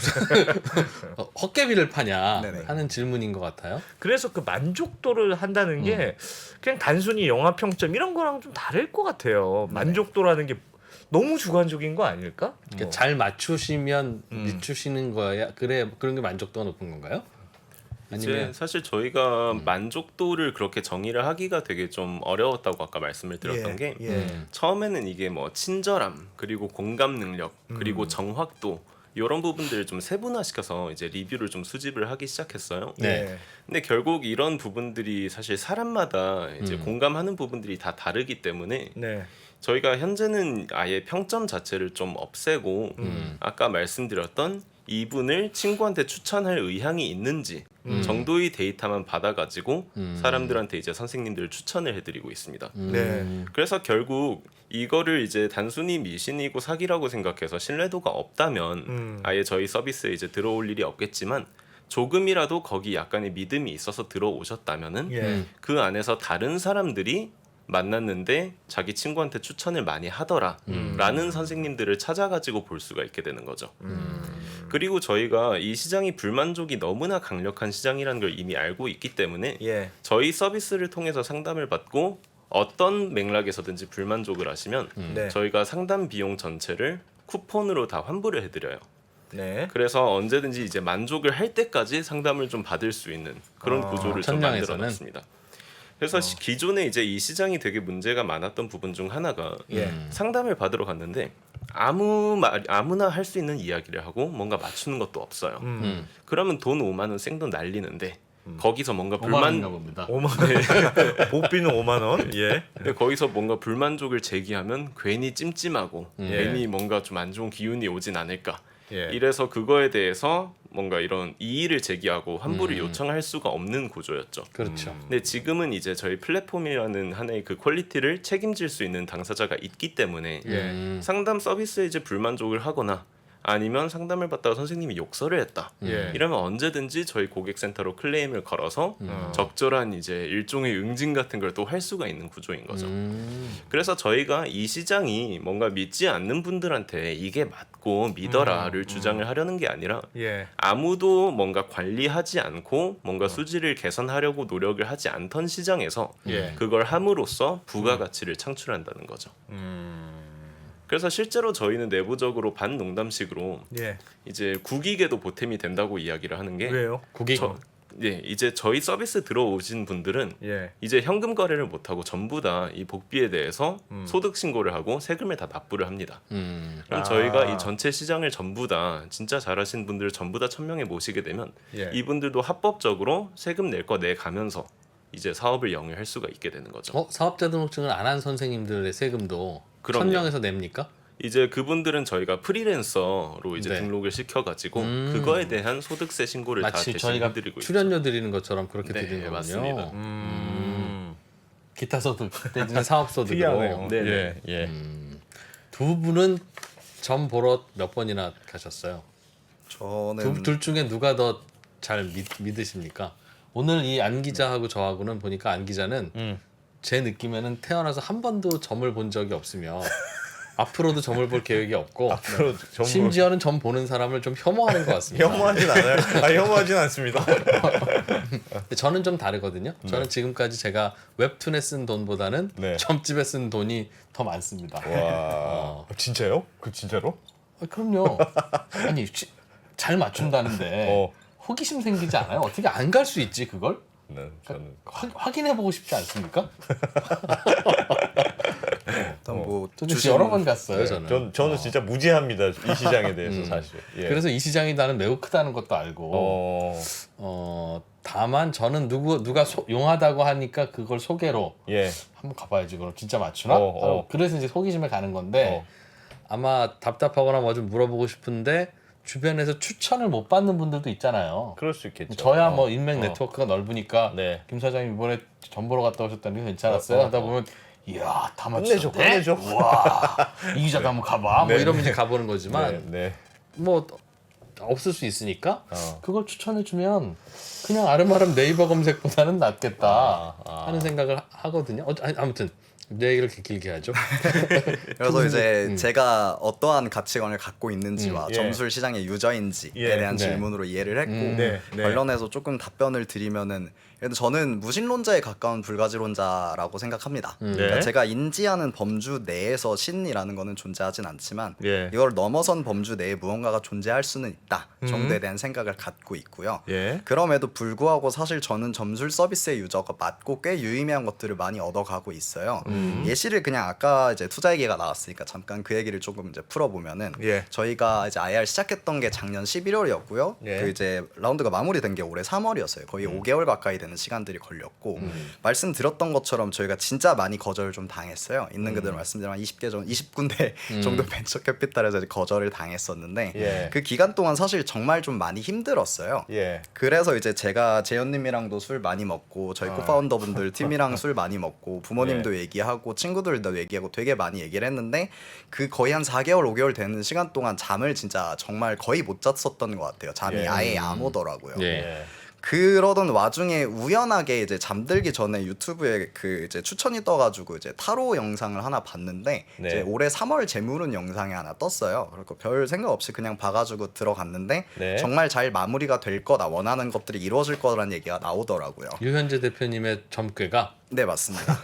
헛개비를 파냐 네네. 하는 질문인 것 같아요. 그래서 그 만족도를 한다는 게 그냥 단순히 영화 평점 이런 거랑 좀 다를 것 같아요. 만족도라는 게 너무 주관적인 거 아닐까? 그러니까 잘 맞추시면 미추시는 거야. 그래 그런 게 만족도가 높은 건가요? 이제 아니면 사실 저희가 만족도를 그렇게 정의를 하기가 되게 좀 어려웠다고 아까 말씀을 드렸던 게 처음에는 이게 뭐 친절함 그리고 공감 능력 그리고 정확도 이런 부분들을 좀 세분화시켜서 이제 리뷰를 좀 수집을 하기 시작했어요. 네. 근데 결국 이런 부분들이 사실 사람마다 이제 공감하는 부분들이 다 다르기 때문에 네. 저희가 현재는 아예 평점 자체를 좀 없애고 아까 말씀드렸던 이분을 친구한테 추천할 의향이 있는지 정도의 데이터만 받아가지고 사람들한테 이제 선생님들 추천을 해드리고 있습니다. 네. 그래서 결국 이거를 이제 단순히 미신이고 사기라고 생각해서 신뢰도가 없다면 아예 저희 서비스에 이제 들어올 일이 없겠지만 조금이라도 거기 약간의 믿음이 있어서 들어오셨다면은 예. 그 안에서 다른 사람들이 만났는데 자기 친구한테 추천을 많이 하더라 라는 선생님들을 찾아가지고 볼 수가 있게 되는 거죠. 그리고 저희가 이 시장이 불만족이 너무나 강력한 시장이라는 걸 이미 알고 있기 때문에 예. 저희 서비스를 통해서 상담을 받고 어떤 맥락에서든지 불만족을 하시면 네. 저희가 상담 비용 전체를 쿠폰으로 다 환불을 해드려요. 네. 그래서 언제든지 이제 만족을 할 때까지 상담을 좀 받을 수 있는 그런 구조를 좀 만들어 천명에서는? 놨습니다. 그래서 기존에 이제 이 시장이 되게 문제가 많았던 부분 중 하나가 예. 상담을 받으러 갔는데 아무나 할 수 있는 이야기를 하고 뭔가 맞추는 것도 없어요. 그러면 돈 5만 원 생돈 날리는데 거기서 뭔가 5만 원인가 불만 봅니다. 5만 원. 복비는 5만 원. 예. 근데 거기서 뭔가 불만족을 제기하면 괜히 찜찜하고 괜히 뭔가 좀 안 좋은 기운이 오진 않을까. 예. 이래서 그거에 대해서 뭔가 이런 이의를 제기하고 환불을 요청할 수가 없는 구조였죠. 그렇죠. 근데 지금은 이제 저희 플랫폼이라는 하나의 그 퀄리티를 책임질 수 있는 당사자가 있기 때문에 예. 상담 서비스에 이제 불만족을 하거나 아니면 상담을 받다가 선생님이 욕설을 했다. 예. 이러면 언제든지 저희 고객센터로 클레임을 걸어서 적절한 이제 일종의 응징 같은 걸 또 할 수가 있는 구조인 거죠. 그래서 저희가 이 시장이 뭔가 믿지 않는 분들한테 이게 맞고 믿어라를 주장을 하려는 게 아니라 예. 아무도 뭔가 관리하지 않고 뭔가 수지를 개선하려고 노력을 하지 않던 시장에서 예. 그걸 함으로써 부가가치를 창출한다는 거죠. 그래서 실제로 저희는 내부적으로 반농담식으로 예. 이제 국익에도 보탬이 된다고 이야기를 하는 게 왜요? 국익 이제 저희 서비스 들어오신 분들은 예. 이제 현금 거래를 못 하고 전부 다 이 복비에 대해서 소득 신고를 하고 세금을 다 납부를 합니다. 그럼 저희가 이 전체 시장을 전부 다 진짜 잘하신 분들 전부 다 1000명에 모시게 되면 예. 이분들도 합법적으로 세금 낼 거 내가면서 이제 사업을 영위할 수가 있게 되는 거죠. 사업자 등록증을 안 한 선생님들의 세금도 그럼요. 1000명에서 냅니까? 이제 그분들은 저희가 프리랜서로 이제 네. 등록을 시켜가지고 그거에 대한 소득세 신고를 다 마치 대신 저희가 해드리고 있죠. 출연료 드리는 것처럼 그렇게 네, 드리는 거군요. 맞습니다. 기타 소득 내지는 사업 소득으로. 특이하네요. 네네. 예. 예. 두 분은 점 보러 몇 번이나 가셨어요? 저는 둘 중에 누가 더 잘 믿으십니까? 오늘 이 안 기자하고 저하고는 보니까 안 기자는 제 느낌에는 태어나서 한 번도 점을 본 적이 없으며 앞으로도 점을 볼 계획이 없고 앞으로 전부 심지어는 점 보는 사람을 좀 혐오하는 것 같습니다. 혐오하진 않아요. 혐오하진 않습니다. 근데 저는 좀 다르거든요. 저는 지금까지 제가 웹툰에 쓴 돈보다는 네. 점집에 쓴 돈이 더 많습니다. 와. 진짜요? 그 진짜로? 그럼요. 아니 잘 맞춘다는데 어. 호기심 생기지 않아요? 어떻게 안 갈 수 있지 그걸? 네, 저는 확인해보고 싶지 않습니까? 일단 뭐 저는 주신 여러 번 갔어요. 저는. 저는 진짜 무지합니다. 이 시장에 대해서 사실. 예. 그래서 이 시장이 나는 매우 크다는 것도 알고 다만 저는 누가 용하다고 하니까 그걸 소개로 예. 한번 가봐야지 그럼 진짜 맞추나? 그래서 이제 호기심에 가는 건데 아마 답답하거나 뭐 좀 물어보고 싶은데 주변에서 추천을 못 받는 분들도 있잖아요. 그럴 수 있겠죠. 저야 뭐 인맥 네트워크가 넓으니까 네. 김 사장님 이번에 전 보러 갔다 오셨다는 게 괜찮았어요. 하다 보면 이야 다 끝내줘, 맞추셨네. 끝내줘. 와, 이 기자도 한번 가봐. 뭐 네, 이러면 이제 가보는 거지만 네. 뭐 없을 수 있으니까 그걸 추천해주면 그냥 아름아름 네이버 검색보다는 낫겠다 하는 생각을 하거든요. 아무튼 내 얘기를 이렇게 길게 하죠. 그래서 이제 제가 어떠한 가치관을 갖고 있는지와 예. 점술 시장의 유저인지에 예. 대한 네. 질문으로 이해를 했고 네. 네. 관련해서 조금 답변을 드리면은 그래도 저는 무신론자에 가까운 불가지론자라고 생각합니다. 그러니까 네. 제가 인지하는 범주 내에서 신이라는 거는 존재하진 않지만 예. 이걸 넘어선 범주 내에 무언가가 존재할 수는 있다 정도에 대한 생각을 갖고 있고요. 예. 그럼에도 불구하고 사실 저는 점술 서비스의 유저가 맞고 꽤 유의미한 것들을 많이 얻어가고 있어요. 예시를 그냥 아까 이제 투자 얘기가 나왔으니까 잠깐 그 얘기를 조금 이제 풀어보면은 예. 저희가 이제 IR 시작했던 게 작년 11월이었고요. 예. 그 이제 라운드가 마무리된 게 올해 3월이었어요. 거의 5개월 가까이 되는 시간들이 걸렸고 말씀드렸던 것처럼 저희가 진짜 많이 거절을 좀 당했어요. 있는 그대로 말씀드리면 20군데 정도 벤처 캐피탈에서 이제 거절을 당했었는데 예. 그 기간 동안 사실 정말 좀 많이 힘들었어요. 예. 그래서 이제 제가 재현님이랑도 술 많이 먹고 저희 코파운더분들 팀이랑 술 많이 먹고 부모님도 얘기하고 친구들도 얘기하고 되게 많이 얘기를 했는데 그 거의 한 4개월 5개월 되는 시간 동안 잠을 진짜 정말 거의 못 잤었던 것 같아요. 잠이 예. 아예 안 오더라고요. 예. 그러던 와중에 우연하게 이제 잠들기 전에 유튜브에 그 이제 추천이 떠가지고 이제 타로 영상을 하나 봤는데 네. 이제 올해 3월 재물운 영상이 하나 떴어요. 그리고 별 생각 없이 그냥 봐가지고 들어갔는데 네. 정말 잘 마무리가 될 거다, 원하는 것들이 이루어질 거라는 얘기가 나오더라고요. 유현재 대표님의 점괘가 네, 맞습니다.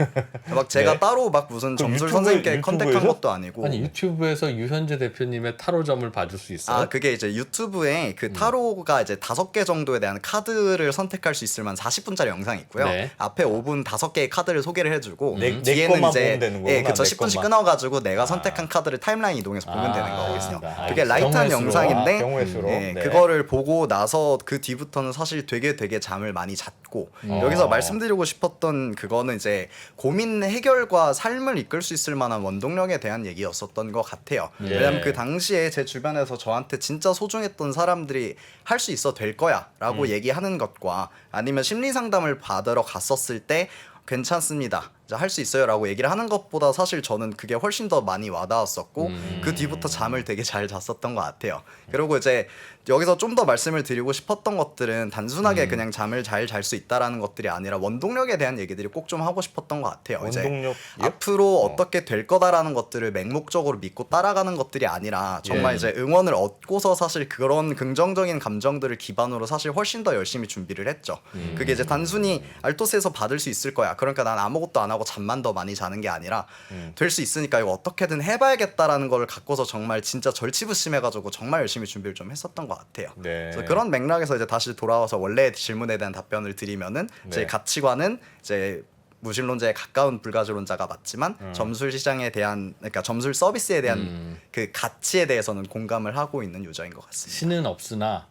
막 제가 네. 따로 막 무슨 그럼 점술 유튜브에- 선생님께 컨택한 유튜브에서? 것도 아니고. 아니 유튜브에서 유현재 대표님의 타로점을 봐줄 수 있어요? 아, 그게 이제 유튜브에 그 타로가 이제 5개 정도에 대한 카드를 선택할 수 있을 만한 40분짜리 영상이 있고요. 네. 앞에 5분 5개의 카드를 소개를 해주고 내 뒤에는 것만 이제 보면 되는 거구나, 예, 그쵸. 내 10분씩 것만. 끊어가지고 내가 선택한 카드를 타임라인 이동해서 보면 아, 되는 거거든요. 알겠습니다. 그게 알겠습니다. 라이트한 경우의 수로. 영상인데 경우의 수로. 예, 네. 그거를 보고 나서 그 뒤부터는 사실 되게 잠을 많이 잤고 여기서 말씀드리고 싶었던 그거는 이제 고민 해결과 삶을 이끌 수 있을 만한 원동력에 대한 얘기였었던 것 같아요. 예. 왜냐면 그 당시에 제 주변에서 저한테 진짜 소중했던 사람들이 할 수 있어 될 거야 라고 얘기하는 것과 아니면 심리 상담을 받으러 갔었을 때 괜찮습니다, 할 수 있어요 라고 얘기를 하는 것보다 사실 저는 그게 훨씬 더 많이 와닿았었고 그 뒤부터 잠을 되게 잘 잤었던 것 같아요. 그리고 이제 여기서 좀 더 말씀을 드리고 싶었던 것들은 단순하게 그냥 잠을 잘 잘 수 있다라는 것들이 아니라 원동력에 대한 얘기들이 꼭 좀 하고 싶었던 것 같아요. 원동력? 이제 앞으로 어떻게 될 거다라는 것들을 맹목적으로 믿고 따라가는 것들이 아니라 정말 예. 이제 응원을 얻고서 사실 그런 긍정적인 감정들을 기반으로 사실 훨씬 더 열심히 준비를 했죠. 그게 이제 단순히 알토스에서 받을 수 있을 거야, 그러니까 난 아무것도 안 하고 잠만 더 많이 자는 게 아니라 될 수 있으니까 이거 어떻게든 해봐야겠다라는 걸 갖고서 정말 진짜 절치부심해가지고 정말 열심히 준비를 좀 했었던 것 같아요. 네. 그래서 그런 맥락에서 이제 다시 돌아와서 원래 질문에 대한 답변을 드리면은 제 네. 가치관은 이제 무신론자에 가까운 불가주론자가 맞지만 점술 시장에 대한, 그러니까 점술 서비스에 대한 그 가치에 대해서는 공감을 하고 있는 유저인 것 같습니다. 신은 없으나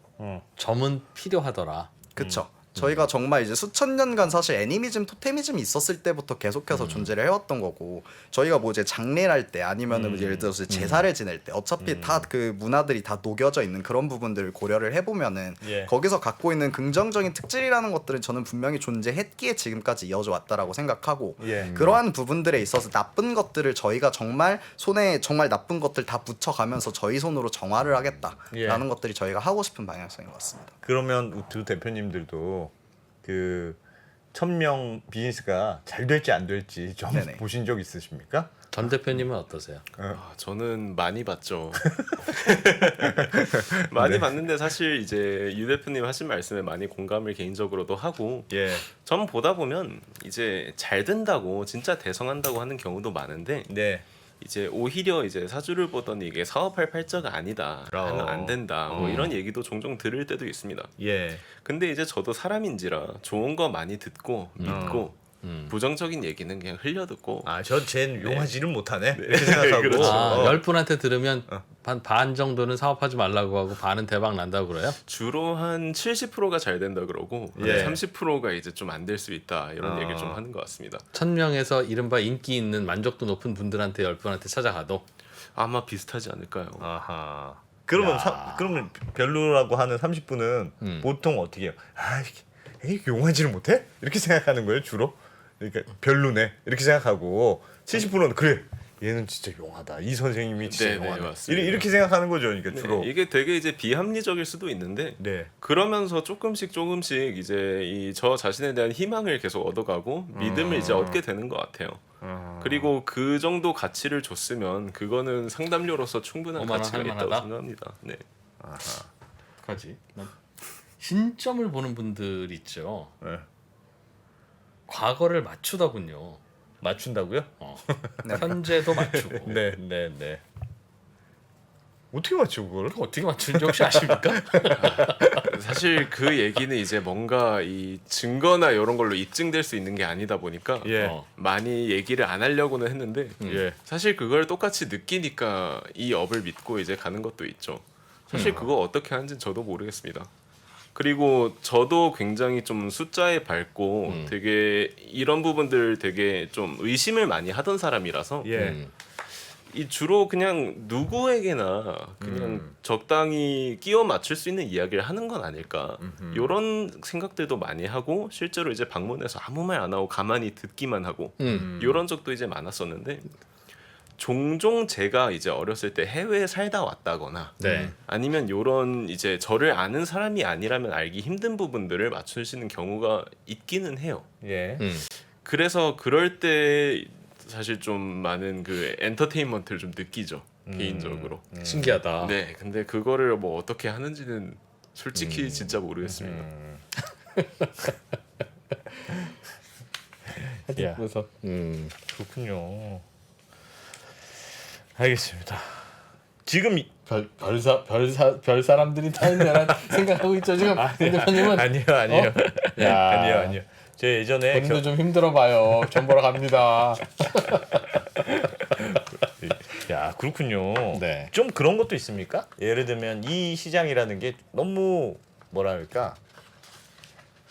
점은 필요하더라. 그렇죠. 저희가 정말 이제 수천 년간 사실 애니미즘, 토테미즘이 있었을 때부터 계속해서 존재를 해왔던 거고, 저희가 뭐 이제 장례를 할 때 아니면은 예를 들어서 제사를 지낼 때 어차피 다 그 문화들이 다 녹여져 있는 그런 부분들을 고려를 해보면은 예. 거기서 갖고 있는 긍정적인 특질이라는 것들은 저는 분명히 존재했기에 지금까지 이어져 왔다라고 생각하고, 예. 그러한 부분들에 있어서 나쁜 것들을 저희가 정말 손에 정말 나쁜 것들 다 붙여가면서 저희 손으로 정화를 하겠다라는 예. 것들이 저희가 하고 싶은 방향성인 것 같습니다. 그러면 두 대표님들도 그 1000명 비즈니스가 잘 될지 안 될지 좀 네네. 보신 적 있으십니까? 전 대표님은 어떠세요? 아, 저는 많이 봤죠. 많이 봤는데 사실 이제 유 대표님 하신 말씀에 많이 공감을 개인적으로도 하고, 예. 전 보다 보면 이제 잘 된다고 진짜 대성한다고 하는 경우도 많은데, 네. 이제 오히려 이제 사주를 보더니 이게 사업할 팔자가 아니다, 하면 안 된다, 뭐 이런 얘기도 종종 들을 때도 있습니다. 예. 근데 이제 저도 사람인지라 좋은 거 많이 듣고 믿고 부정적인 얘기는 그냥 흘려듣고 쟤는 용하지를 못하네. 이렇게 생각하고. 그렇죠. 아, 10분한테 들으면 반 정도는 사업하지 말라고 하고 반은 대박 난다고 그래요? 주로 한 70%가 잘 된다 그러고 예. 30%가 이제 좀 안 될 수 있다, 이런 얘기를 좀 하는 것 같습니다. 1000명에서 이른바 인기 있는 만족도 높은 분들한테 10분한테 찾아가도 아마 비슷하지 않을까요? 아하. 그러면 그러면 별로라고 하는 30분은 보통 어떻게 해요? 아, 이게 용하지를 못해? 이렇게 생각하는 거예요, 주로? 그러니까 별로네. 이렇게 생각하고 70%는 그래. 얘는 진짜 용하다. 이 선생님이 진짜 네, 용하다. 맞습니다. 이렇게 생각하는 거죠, 그러니까 네, 주로. 이게 되게 이제 비합리적일 수도 있는데 네. 그러면서 조금씩 이제 이 저 자신에 대한 희망을 계속 얻어가고 믿음을 이제 얻게 되는 것 같아요. 그리고 그 정도 가치를 줬으면 그거는 상담료로서 충분한 5만 원 가치가 있다고 할만하다? 생각합니다. 네. 어떡하지? 신점을 보는 분들 있죠. 네. 과거를 맞추더군요. 맞춘다고요? 현재도 맞추고. 네, 네, 네. 어떻게 맞죠, 그걸? 그거 어떻게 맞추는지 혹시 아십니까? 사실 그 얘기는 이제 뭔가 이 증거나 이런 걸로 입증될 수 있는 게 아니다 보니까 예. 많이 얘기를 안 하려고는 했는데 예. 사실 그걸 똑같이 느끼니까 이 업을 믿고 이제 가는 것도 있죠. 사실 그거 어떻게 하는지는 저도 모르겠습니다. 그리고 저도 굉장히 좀 숫자에 밝고 되게 이런 부분들 되게 좀 의심을 많이 하던 사람이라서 예. 이 주로 그냥 누구에게나 그냥 적당히 끼워 맞출 수 있는 이야기를 하는 건 아닐까, 이런 생각들도 많이 하고 실제로 이제 방문해서 아무 말 안 하고 가만히 듣기만 하고 이런 적도 이제 많았었는데 종종 제가 이제 어렸을 때 해외에 살다 왔다거나 네. 아니면 요런 이제 저를 아는 사람이 아니라면 알기 힘든 부분들을 맞추시는 경우가 있기는 해요. 예. 그래서 그럴 때 사실 좀 많은 그 엔터테인먼트를 좀 느끼죠. 개인적으로. 신기하다. 네, 근데 그거를 뭐 어떻게 하는지는 솔직히 진짜 모르겠습니다. 야, 그래서 그렇군요. 알겠습니다. 지금 별 사람들이 다 있는 생각하고 있죠 지금. 대표님은 아니요. 야. 아니요. 제 예전에 본인도 좀 힘들어봐요. 전 보러 갑니다. 야, 그렇군요. 네. 좀 그런 것도 있습니까? 예를 들면 이 시장이라는 게 너무 뭐랄까,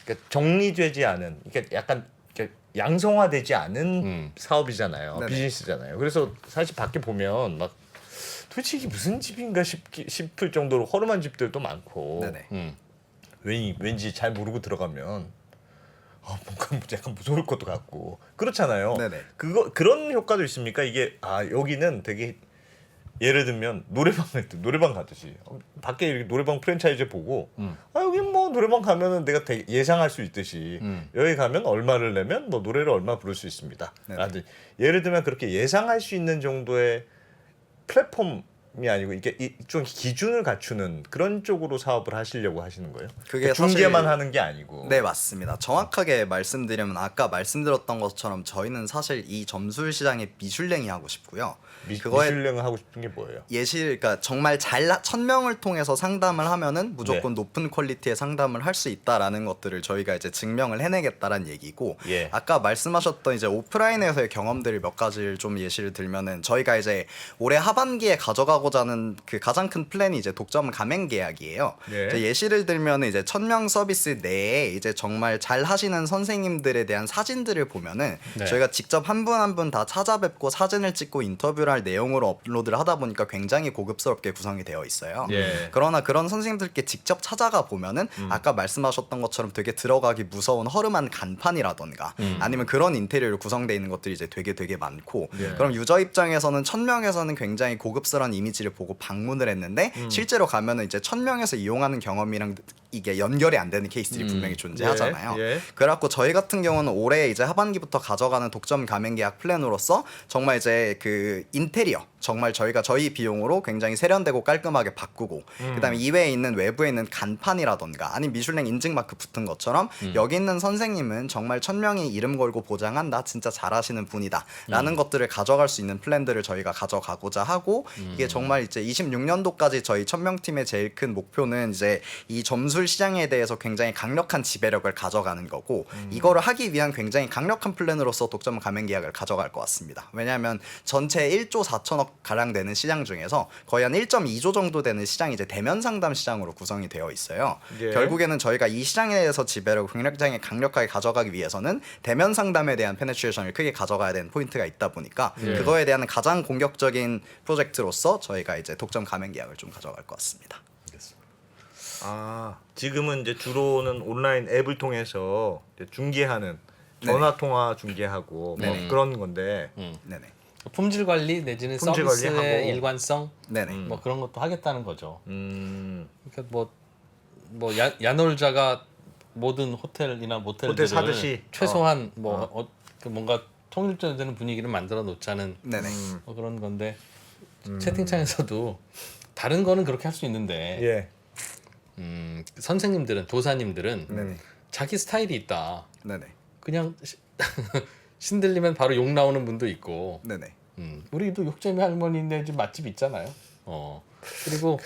그러니까 정리되지 않은, 그러니까 약간 이렇게 양성화되지 않은 사업이잖아요. 네네. 비즈니스잖아요. 그래서 사실 밖에 보면 막 도대체 이게 무슨 집인가 싶을 정도로 허름한 집들도 많고, 네네. 왠지 잘 모르고 들어가면 뭔가 약간 무서울 것도 같고 그렇잖아요. 네네. 그런 효과도 있습니까? 이게 여기는 되게 예를 들면 노래방 가듯이 밖에 이렇게 노래방 프랜차이즈 보고 여기 뭐 노래방 가면은 내가 되게 예상할 수 있듯이 여기 가면 얼마를 내면 뭐 노래를 얼마 부를 수 있습니다. 라든지 예를 들면 그렇게 예상할 수 있는 정도의 플랫폼이 아니고 이게 좀 기준을 갖추는 그런 쪽으로 사업을 하시려고 하시는 거예요? 그게 중개만 사실- 하는 게 아니고. 네, 맞습니다. 정확하게 말씀드리면 아까 말씀드렸던 것처럼 저희는 사실 이 점술 시장에 미슐랭이 하고 싶고요. 미슐랭을 하고 싶은 게 뭐예요? 그러니까 정말 1000명을 통해서 상담을 하면은 무조건 높은 퀄리티의 상담을 할 수 있다라는 것들을 저희가 이제 증명을 해내겠다라는 얘기고, 예. 아까 말씀하셨던 이제 오프라인에서의 경험들을 몇 가지를 좀 예시를 들면은 저희가 이제 올해 하반기에 가져가고자 하는 그 가장 큰 플랜이 이제 독점 가맹 계약이에요. 예. 이제 예시를 들면은 이제 1000명 서비스 내에 이제 정말 잘 하시는 선생님들에 대한 사진들을 보면은 네. 저희가 직접 한 분 한 분 다 찾아뵙고 사진을 찍고 인터뷰를 할 내용으로 업로드를 하다 보니까 굉장히 고급스럽게 구성이 되어 있어요. 예. 그러나 그런 선생님들께 직접 찾아가 보면은 아까 말씀하셨던 것처럼 되게 들어가기 무서운 허름한 간판이라던가 아니면 그런 인테리어로 구성되어 있는 것들이 이제 되게 많고, 그럼 유저 입장에서는 1000명에서는 굉장히 고급스러운 이미지를 보고 방문을 했는데 실제로 가면은 이제 1000명에서 이용하는 경험이랑 이게 연결이 안 되는 케이스들이 분명히 존재하잖아요. 예. 그래갖고 저희 같은 경우는 올해 이제 하반기부터 가져가는 독점 가맹 계약 플랜으로서 정말 이제 그 인테리어 정말 저희가 저희 비용으로 굉장히 세련되고 깔끔하게 바꾸고 그다음에 이외에 있는 외부에 있는 간판이라던가 아니면 미슐랭 인증 마크 붙은 것처럼 여기 있는 선생님은 정말 1000명이 이름 걸고 보장한다, 진짜 잘하시는 분이다 라는 것들을 가져갈 수 있는 플랜들을 저희가 가져가고자 하고, 이게 정말 이제 26년도까지 저희 1000명 팀의 제일 큰 목표는 이제 이 점술 시장에 대해서 굉장히 강력한 지배력을 가져가는 거고, 이거를 하기 위한 굉장히 강력한 플랜으로서 독점 가맹 계약을 가져갈 것 같습니다. 왜냐하면 전체 1조 4천억 가량 되는 시장 중에서 거의 한 1.2조 정도 되는 시장이 이제 대면 상담 시장으로 구성이 되어 있어요. 예. 결국에는 저희가 이 시장에 대해서 지배력을 굉장히 강력하게 가져가기 위해서는 대면 상담에 대한 페네트레이션을 크게 가져가야 되는 포인트가 있다 보니까 그거에 대한 가장 공격적인 프로젝트로서 저희가 이제 독점 가맹 계약을 좀 가져갈 것 같습니다. 지금은 이제 주로는 온라인 앱을 통해서 이제 중개하는 전화 통화 중개하고 뭐 그런 건데. 네네. 품질 관리 내지는 품질 서비스의 관리하고. 일관성 네네. 뭐 그런 것도 하겠다는 거죠. 음. 그러니까 뭐 야놀자가 모든 호텔이나 모텔들을 호텔 사듯이. 최소한 그 뭔가 통일되는 분위기를 만들어 놓자는 네네. 뭐 그런 건데 채팅창에서도 다른 거는 그렇게 할 수 있는데 예. 선생님들은 도사님들은 네네. 자기 스타일이 있다. 네네. 그냥 신들리면 바로 욕 나오는 분도 있고. 네네. 우리도 욕쟁이 할머니네 집 맛집 있잖아요. 그리고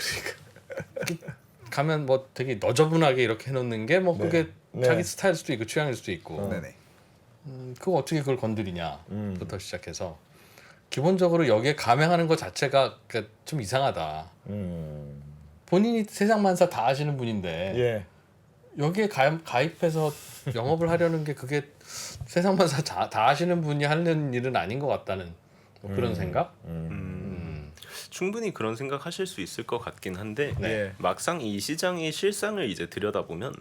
가면 뭐 되게 너저분하게 이렇게 해놓는 게 뭐 그게 네. 자기 스타일 수도 있고 취향일 수도 있고. 네네. 그거 어떻게 그걸 건드리냐부터 시작해서 기본적으로 여기에 가맹하는 것 자체가 좀 이상하다. 본인이 세상 만사 다 아시는 분인데 예. 여기에 가입해서 영업을 하려는 게 그게 세상 만사 다 아시는 분이 하는 일은 아닌 것 같다는 뭐 그런 생각? 충분히 그런 생각하실 수 있을 것 같긴 한데 네. 예. 막상 이 시장의 실상을 이제 들여다보면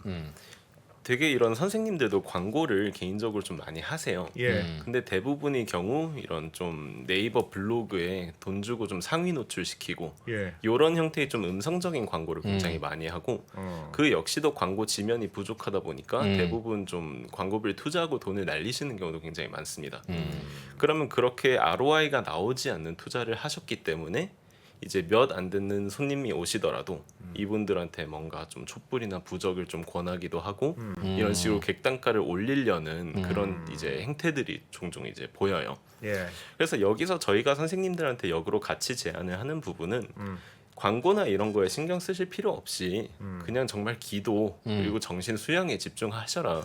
되게 이런 선생님들도 광고를 개인적으로 좀 많이 하세요. 예. 근데 대부분의 경우 이런 좀 네이버 블로그에 돈 주고 좀 상위 노출시키고 예. 이런 형태의 좀 음성적인 광고를 굉장히 많이 하고 어. 그 역시도 광고 지면이 부족하다 보니까 대부분 좀 광고비를 투자하고 돈을 날리시는 경우도 굉장히 많습니다. 그러면 그렇게 ROI가 나오지 않는 투자를 하셨기 때문에 이제 몇 안 듣는 손님이 오시더라도 이분들한테 뭔가 좀 촛불이나 부적을 좀 권하기도 하고 이런 식으로 객단가를 올리려는 그런 이제 행태들이 종종 이제 보여요. 예. 그래서 여기서 저희가 선생님들한테 역으로 같이 제안을 하는 부분은 광고나 이런 거에 신경 쓰실 필요 없이 그냥 정말 기도 그리고 정신 수양에 집중하셔라.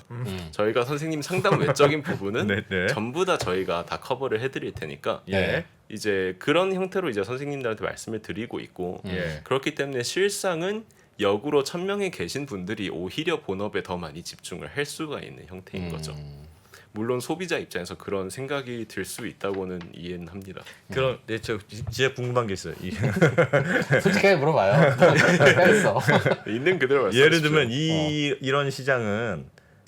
저희가 선생님 상담 외적인 부분은 네, 네. 전부 다 저희가 다 커버를 해드릴 테니까 예. 이제 그런 형태로 이제 선생님들한테 말씀을 드리고 있고 예. 그렇기 때문에 실상은 역으로 1000명에 계신 분들이 오히려 본업에 더 많이 집중을 할 수가 있는 형태인 거죠. 물론 소비자 입장에서 그런 생각이 들 수 있다고는 이해는 합니다. 그럼 저 진짜 궁금한 게 있어요. 솔직하게 물어봐요. 뺐어. 있는 그대로 말씀하십시오. 예를 들면 이런 시장은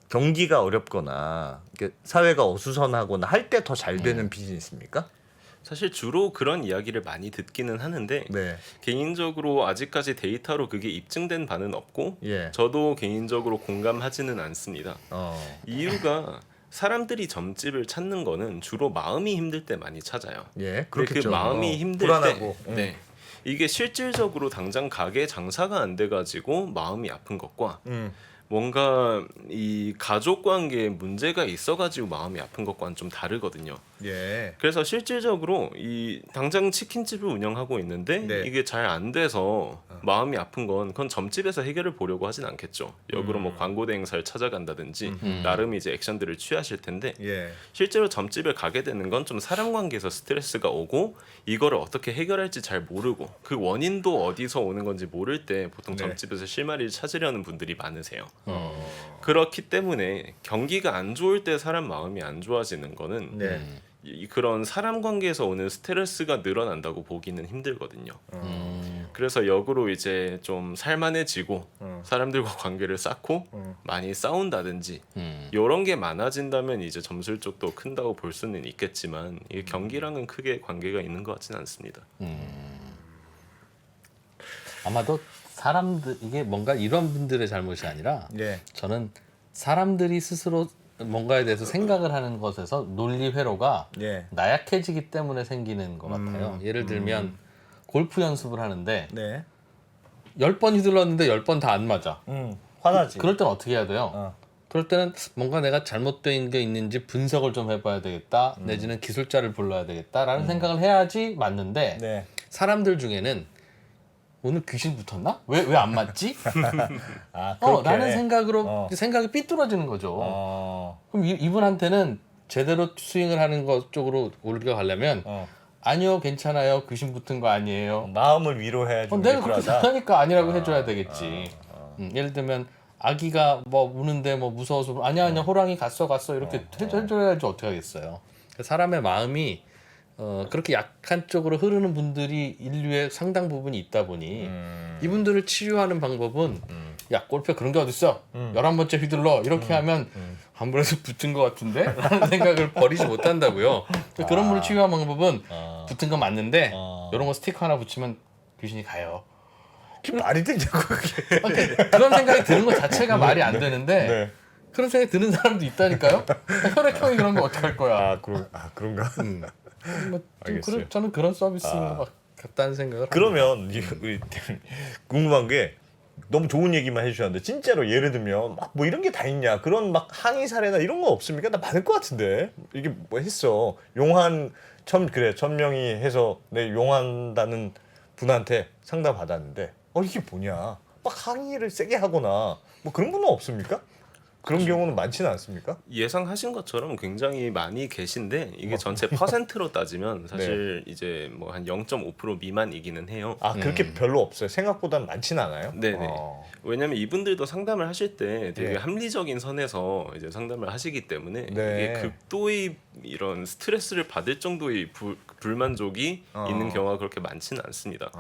경기가 어렵거나 이렇게 사회가 어수선하거나 할 때 더 잘 되는 비즈니스입니까? 사실 주로 그런 이야기를 많이 듣기는 하는데 네. 개인적으로 아직까지 데이터로 그게 입증된 바는 없고 예. 저도 개인적으로 공감하지는 않습니다. 이유가 사람들이 점집을 찾는 거는 주로 마음이 힘들 때 많이 찾아요. 예. 근데 그렇겠죠. 그 마음이 힘들 불안하고. 때 네. 이게 실질적으로 당장 가게 장사가 안 돼 가지고 마음이 아픈 것과 뭔가 이 가족 관계에 문제가 있어 가지고 마음이 아픈 것과는 좀 다르거든요. 예. 그래서 실질적으로 이 당장 치킨집을 운영하고 있는데 네. 이게 잘 안 돼서 마음이 아픈 건 그건 점집에서 해결을 보려고 하진 않겠죠. 역으로 뭐 광고 대행사를 찾아간다든지 나름 이제 액션들을 취하실 텐데 예. 실제로 점집에 가게 되는 건 좀 사람 관계에서 스트레스가 오고 이거를 어떻게 해결할지 잘 모르고 그 원인도 어디서 오는 건지 모를 때 보통 네. 점집에서 실마리를 찾으려는 분들이 많으세요. 그렇기 때문에 경기가 안 좋을 때 사람 마음이 안 좋아지는 거는 네. 그런 사람 관계에서 오는 스트레스가 늘어난다고 보기는 힘들거든요. 그래서 역으로 이제 좀 살만해지고 사람들과 관계를 쌓고 많이 싸운다든지 이런 게 많아진다면 이제 점술 쪽도 큰다고 볼 수는 있겠지만 이게 경기랑은 크게 관계가 있는 것 같지는 않습니다. 아마도 사람들 이게 뭔가 이런 분들의 잘못이 아니라 예. 저는 사람들이 스스로 뭔가에 대해서 생각을 하는 것에서 논리 회로가 예. 나약해지기 때문에 생기는 것 같아요. 예를 들면 골프 연습을 하는데 네. 10번 휘둘렀는데 10번 다 안 맞아. 화나지. 그럴 때는 어떻게 해야 돼요? 어. 그럴 때는 뭔가 내가 잘못된 게 있는지 분석을 좀 해봐야 되겠다. 내지는 기술자를 불러야 되겠다라는 생각을 해야지 맞는데 네. 사람들 중에는 오늘 귀신 붙었나? 왜 안 맞지? 아, 그렇게. 라는 생각으로 어. 생각이 삐뚤어지는 거죠. 그럼 이분한테는 제대로 스윙을 하는 것 쪽으로 올려가려면 아니요 괜찮아요 귀신 붙은 거 아니에요. 마음을 위로해야 좀 내가 그렇게 필요하다. 생각하니까 아니라고 해줘야 되겠지. 예를 들면 아기가 뭐 우는데 뭐 무서워서 아니야 호랑이 갔어 이렇게 해줘야지 어떻게 하겠어요. 사람의 마음이 그렇게 약한 쪽으로 흐르는 분들이 인류의 상당 부분이 있다 보니 이분들을 치유하는 방법은 야 골프에 그런 게 어딨어 11번째 휘둘러 이렇게 하면 아무래도 붙은 것 같은데? 라는 생각을 버리지 못한다고요. 그런 분을 치유하는 방법은 붙은 건 맞는데 이런 거 스티커 하나 붙이면 귀신이 가요. 그게 말이 되냐고 그게. 그런 생각이 드는 것 자체가 말이 안 되는데 네. 그런 생각이 드는 사람도 있다니까요. 혈액형이 그런 거 어떡할 거야. 그런가? 뭐 알겠어요. 저는 그런 서비스인 것 같다는 생각을 그러면 우리 궁금한 게 너무 좋은 얘기만 해주셨는데 진짜로 예를 들면 막 뭐 이런 게 다 있냐 그런 막 항의 사례나 이런 거 없습니까? 나 많을 것 같은데 이게 뭐 했어 용한 1000명이 해서 내 용한다는 분한테 상담 받았는데 이게 뭐냐 막 항의를 세게 하거나 뭐 그런 분은 없습니까? 그런 경우는 많지는 않습니까? 예상하신 것처럼 굉장히 많이 계신데 이게 전체 퍼센트로 따지면 사실 이제 뭐 한 0.5% 미만이기는 해요. 그렇게 별로 없어요. 생각보다는 많지는 않아요. 네네. 왜냐면 이분들도 상담을 하실 때 되게 네. 합리적인 선에서 이제 상담을 하시기 때문에 네. 이게 극도의 이런 스트레스를 받을 정도의 불만족이 있는 경우가 그렇게 많지는 않습니다.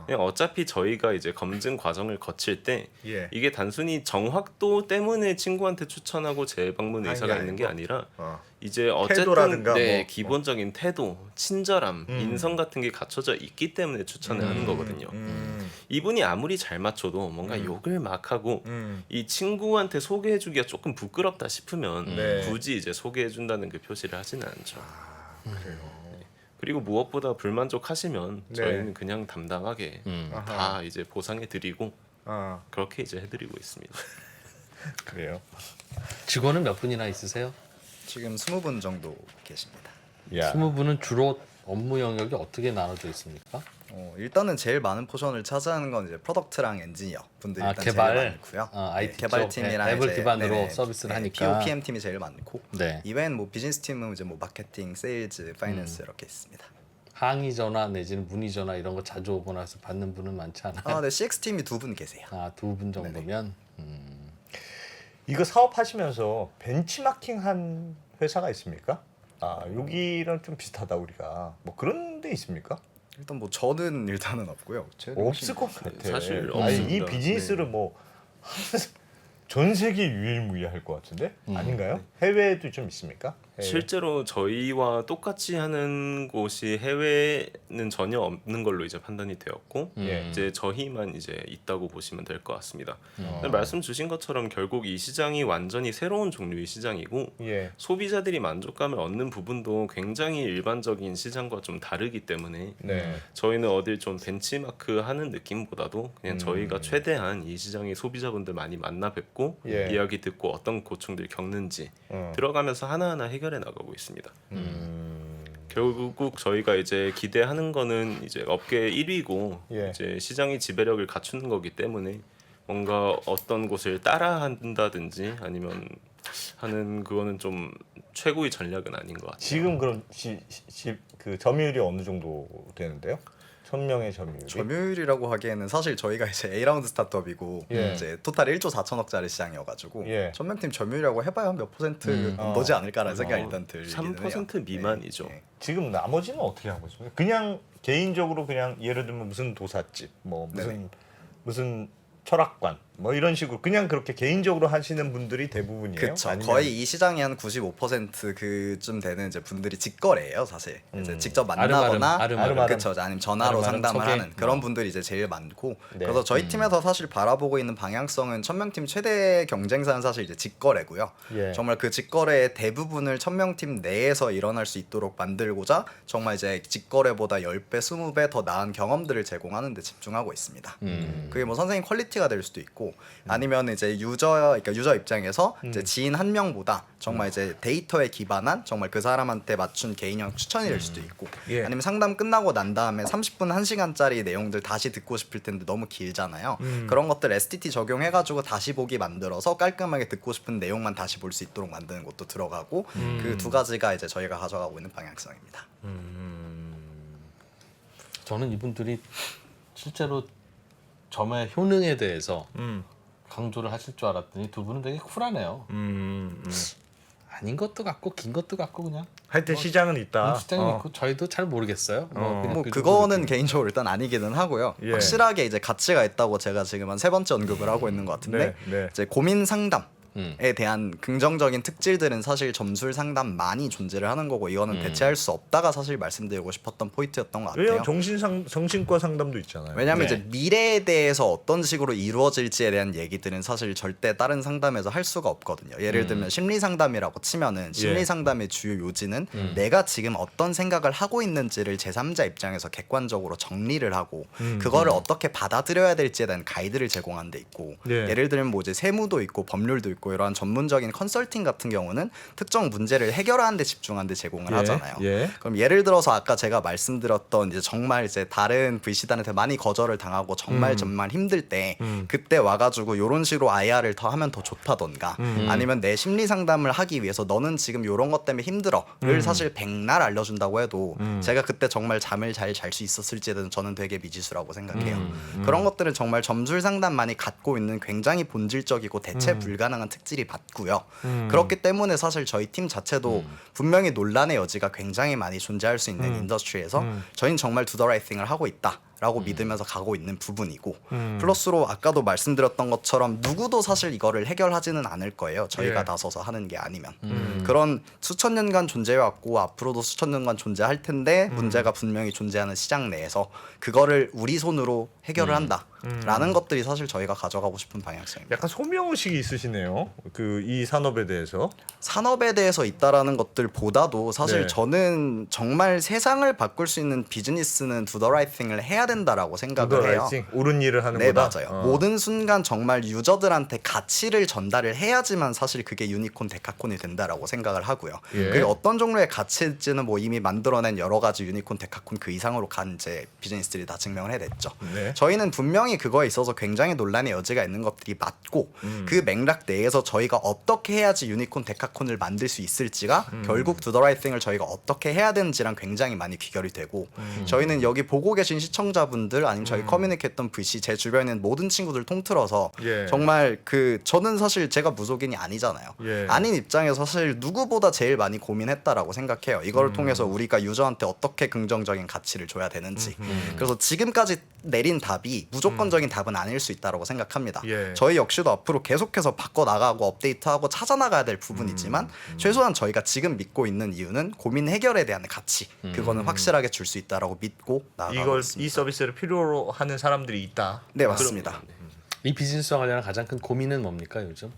그냥 어차피 저희가 이제 검증 과정을 거칠 때 예. 이게 단순히 정확도 때문에 친구한테 추천하고 재방문 의사가 아니, 있는 게 아니라 어. 이제 어쨌든 태도라든가 네, 뭐. 기본적인 태도, 친절함, 인성 같은 게 갖춰져 있기 때문에 추천을 하는 거거든요. 이분이 아무리 잘 맞춰도 뭔가 욕을 막 하고 이 친구한테 소개해주기가 조금 부끄럽다 싶으면 네. 굳이 이제 소개해준다는 그 표시를 하지는 않죠. 그래요. 그리고 무엇보다 불만족하시면 네. 저희는 그냥 담담하게 아하. 다 이제 보상해드리고 아, 그렇게 이제 해드리고 있습니다. 그래요. 직원은 몇 분이나 있으세요? 지금 20분 정도 계십니다. 야. 20분은 주로 업무 영역이 어떻게 나눠져 있습니까? 일단은 제일 많은 포션을 차지하는 건 이제 프로덕트랑 엔지니어 분들이 아, 일단 개발? 제일 많고요. IT 개발팀이랑 앱을 이제, 기반으로 서비스를 하니까. POPM 팀이 제일 많고 네. 이외엔 뭐 비즈니스 팀은 이제 뭐 마케팅, 세일즈, 파이낸스 이렇게 있습니다. 항의 전화 내지는 문의 전화 이런 거 자주 오거나 해서 받는 분은 많지 않아요? 네, CX 팀이 2분 계세요. 아, 2분 정도면 이거 사업하시면서 벤치마킹한 회사가 있습니까? 아, 여기랑 좀 비슷하다 우리가. 뭐 그런 데 있습니까? 일단 뭐 저는 일단은 없고요. 없을 것 같아. 사실 아니, 이 없습니다. 비즈니스를 뭐 전 세계 유일무이할 것 같은데 아닌가요? 해외에도 좀 있습니까? 해외? 실제로 저희와 똑같이 하는 곳이 해외는 전혀 없는 걸로 이제 판단이 되었고 예. 이제 저희만 이제 있다고 보시면 될 것 같습니다. 근데 말씀 주신 것처럼 결국 이 시장이 완전히 새로운 종류의 시장이고 예. 소비자들이 만족감을 얻는 부분도 굉장히 일반적인 시장과 좀 다르기 때문에 네. 저희는 어딜 좀 벤치마크 하는 느낌보다도 그냥 저희가 최대한 이 시장의 소비자분들 많이 만나 뵙고 예. 이야기 듣고 어떤 고충들이 겪는지 어. 들어가면서 하나하나 해결해 나가고 있습니다. 결국 저희가 이제 기대하는 거는 이제 업계 1위고 예. 이제 시장의 지배력을 갖추는 거기 때문에 뭔가 어떤 곳을 따라한다든지 아니면 하는 그거는 좀 최고의 전략은 아닌 것 같아요. 지금 그럼 그 점유율이 어느 정도 되는데요? 1000명의 점유율이? 점유율이라고 하기에는 사실 저희가 이제 A라운드 스타트업이고 예. 이제 토탈 1조 4천억짜리 시장이어가지고 예. 1000명팀 점유율이라고 해봐야 몇 퍼센트 넘지 않을까라는 생각이 일단 들기는 해요. 3% 미만이죠. 네. 지금 나머지는 어떻게 하고 있습니까? 그냥 개인적으로 그냥 예를 들면 무슨 도사집, 뭐 무슨 철학관, 뭐 이런 식으로 그냥 그렇게 개인적으로 하시는 분들이 대부분이에요. 그렇죠. 아니면- 거의 이 시장이 한 95% 그쯤 되는 이제 분들이 직거래예요, 사실. 이제 직접 만나거나 아름아름. 그렇죠. 아니면 전화로 아름아름 상담을 소개? 하는 그런 분들이 이제 제일 많고. 네. 그래서 저희 팀에서 사실 바라보고 있는 방향성은 1000명팀 최대 경쟁사는 사실 이제 직거래고요. 예. 정말 그 직거래의 대부분을 1000명팀 내에서 일어날 수 있도록 만들고자 정말 이제 직거래보다 10배, 20배 더 나은 경험들을 제공하는 데 집중하고 있습니다. 그게 뭐 선생님 퀄리티가 될 수도 있고 아니면 이제 그러니까 유저 입장에서 이제 지인 한 명보다 정말 이제 데이터에 기반한 정말 그 사람한테 맞춘 개인형 추천이 될 수도 있고 예. 아니면 상담 끝나고 난 다음에 30분 1시간짜리 내용들 다시 듣고 싶을 텐데 너무 길잖아요. 그런 것들 STT 적용해가지고 다시 보기 만들어서 깔끔하게 듣고 싶은 내용만 다시 볼 수 있도록 만드는 것도 들어가고 그 두 가지가 이제 저희가 가져가고 있는 방향성입니다. 저는 이분들이 실제로 점의 효능에 대해서 강조를 하실 줄 알았더니 두 분은 되게 쿨하네요. 아닌 것도 같고 긴 것도 같고 그냥 하여튼 시장은 있다. 시장이 있고 저희도 잘 모르겠어요. 그냥 뭐 그 그거는 정도 개인적으로 일단 아니기는 하고요. 예. 확실하게 이제 가치가 있다고 제가 지금 한 3번째 언급을 하고 있는 것 같은데 네, 네. 이제 고민 상담에 대한 긍정적인 특질들은 사실 점술 상담 많이 존재를 하는 거고 이거는 대체할 수 없다가 사실 말씀드리고 싶었던 포인트였던 것 같아요. 왜요? 정신과 상담도 있잖아요. 왜냐하면 네. 이제 미래에 대해서 어떤 식으로 이루어질지에 대한 얘기들은 사실 절대 다른 상담에서 할 수가 없거든요. 예를 들면 심리 상담이라고 치면은 심리 상담의 주요 요지는 내가 지금 어떤 생각을 하고 있는지를 제3자 입장에서 객관적으로 정리를 하고 그거를 어떻게 받아들여야 될지에 대한 가이드를 제공하는 데 있고 예. 예를 들면 뭐 이제 세무도 있고 법률도 있고 이러한 전문적인 컨설팅 같은 경우는 특정 문제를 해결하는 데 집중하는 데 제공을 예, 하잖아요. 예. 그럼 예를 들어서 아까 제가 말씀드렸던 이제 정말 이제 다른 VC단한테 많이 거절을 당하고 정말 힘들 때 그때 와가지고 이런 식으로 IR을 더 하면 더 좋다던가 아니면 내 심리 상담을 하기 위해서 너는 지금 이런 것 때문에 힘들어를 사실 백날 알려준다고 해도 제가 그때 정말 잠을 잘 잘 수 있었을지에 대해서 저는 되게 미지수라고 생각해요. 그런 것들은 정말 점술 상담만이 갖고 있는 굉장히 본질적이고 대체 불가능한 특질이 맞고요. 그렇기 때문에 사실 저희 팀 자체도 분명히 논란의 여지가 굉장히 많이 존재할 수 있는 인더스트리에서 저희는 정말 do the right thing을 하고 있다. 라고 믿으면서 가고 있는 부분이고 플러스로 아까도 말씀드렸던 것처럼 누구도 사실 이거를 해결하지는 않을 거예요. 저희가 예. 나서서 하는 게 아니면 그런 수천 년간 존재해왔고 앞으로도 수천 년간 존재할 텐데 문제가 분명히 존재하는 시장 내에서 그거를 우리 손으로 해결을 한다라는 것들이 사실 저희가 가져가고 싶은 방향성입니다. 약간 소명의식이 있으시네요. 그 이 산업에 대해서. 산업에 대해서 있다라는 것들보다도 사실 네. 저는 정말 세상을 바꿀 수 있는 비즈니스는 do the right thing을 해야 된다라고 생각을 해요. 옳은 일을 하는 네, 거다. 맞아요. 모든 순간 정말 유저들한테 가치를 전달을 해야지만 사실 그게 유니콘 데카콘이 된다라고 생각을 하고요. 예. 그게 어떤 종류의 가치일지는 뭐 이미 만들어낸 여러 가지 유니콘 데카콘 그 이상으로 간 이제 비즈니스들이 다 증명을 해냈죠. 네. 저희는 분명히 그거에 있어서 굉장히 논란의 여지가 있는 것들이 맞고 그 맥락 내에서 저희가 어떻게 해야지 유니콘 데카콘을 만들 수 있을지가 결국 do the right thing을 저희가 어떻게 해야 되는지랑 굉장히 많이 귀결이 되고 저희는 여기 보고 계신 시청자분들 아니면 저희 커뮤니케했던 VC 제 주변에 있는 모든 친구들 통틀어서 예. 정말 그 저는 사실 제가 무속인이 아니잖아요. 예. 아닌 입장에서 사실 누구보다 제일 많이 고민했다라고 생각해요. 이거를 통해서 우리가 유저한테 어떻게 긍정적인 가치를 줘야 되는지. 그래서 지금까지 내린 답이 무조건적인 답은 아닐 수 있다라고 생각합니다. 예. 저희 역시도 앞으로 계속해서 바꿔 나가고 업데이트하고 찾아 나가야 될 부분이지만 최소한 저희가 지금 믿고 있는 이유는 고민 해결에 대한 가치 그거는 확실하게 줄 수 있다라고 믿고 나가고 이걸 있습니다. 이 서비스를 필요로 하는 사람들이 있다. 네 맞습니다. 이 비즈니스와 관련한 가장 큰 고민은 뭡니까 요즘?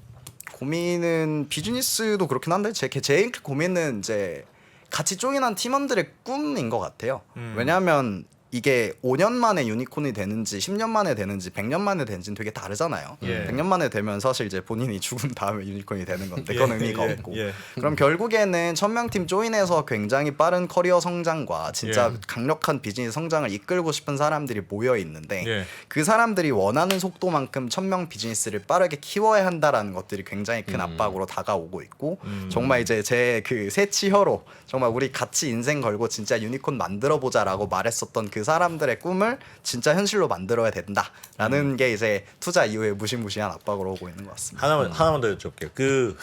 고민은 비즈니스도 그렇긴 한데 제일 큰 고민은 이제 같이 조인한 팀원들의 꿈인 것 같아요. 왜냐하면 이게 5년 만에 유니콘이 되는지 10년 만에 되는지 100년 만에 되는지는 되게 다르잖아요. 예. 100년 만에 되면 사실 이제 본인이 죽은 다음에 유니콘이 되는 건데 그건 의미가 예, 없고 예. 그럼 결국에는 1000명팀 조인해서 굉장히 빠른 커리어 성장과 진짜 예. 강력한 비즈니스 성장을 이끌고 싶은 사람들이 모여 있는데 예. 그 사람들이 원하는 속도만큼 1000명 비즈니스를 빠르게 키워야 한다라는 것들이 굉장히 큰 압박으로 다가오고 있고 정말 이제 제 그 새치혀로 정말 우리 같이 인생 걸고 진짜 유니콘 만들어 보자라고 말했었던 그 사람들의 꿈을 진짜 현실로 만들어야 된다라는 게 이제 투자 이후에 무시무시한 압박으로 오고 있는 것 같습니다. 하나만 더 여쭤볼게요. 그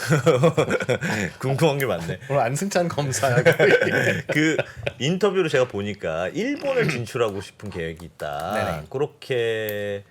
궁금한 게 많네. 오늘 안승찬 검사야. 그 인터뷰를 제가 보니까 일본을 진출하고 싶은 계획이 있다. 네네. 그렇게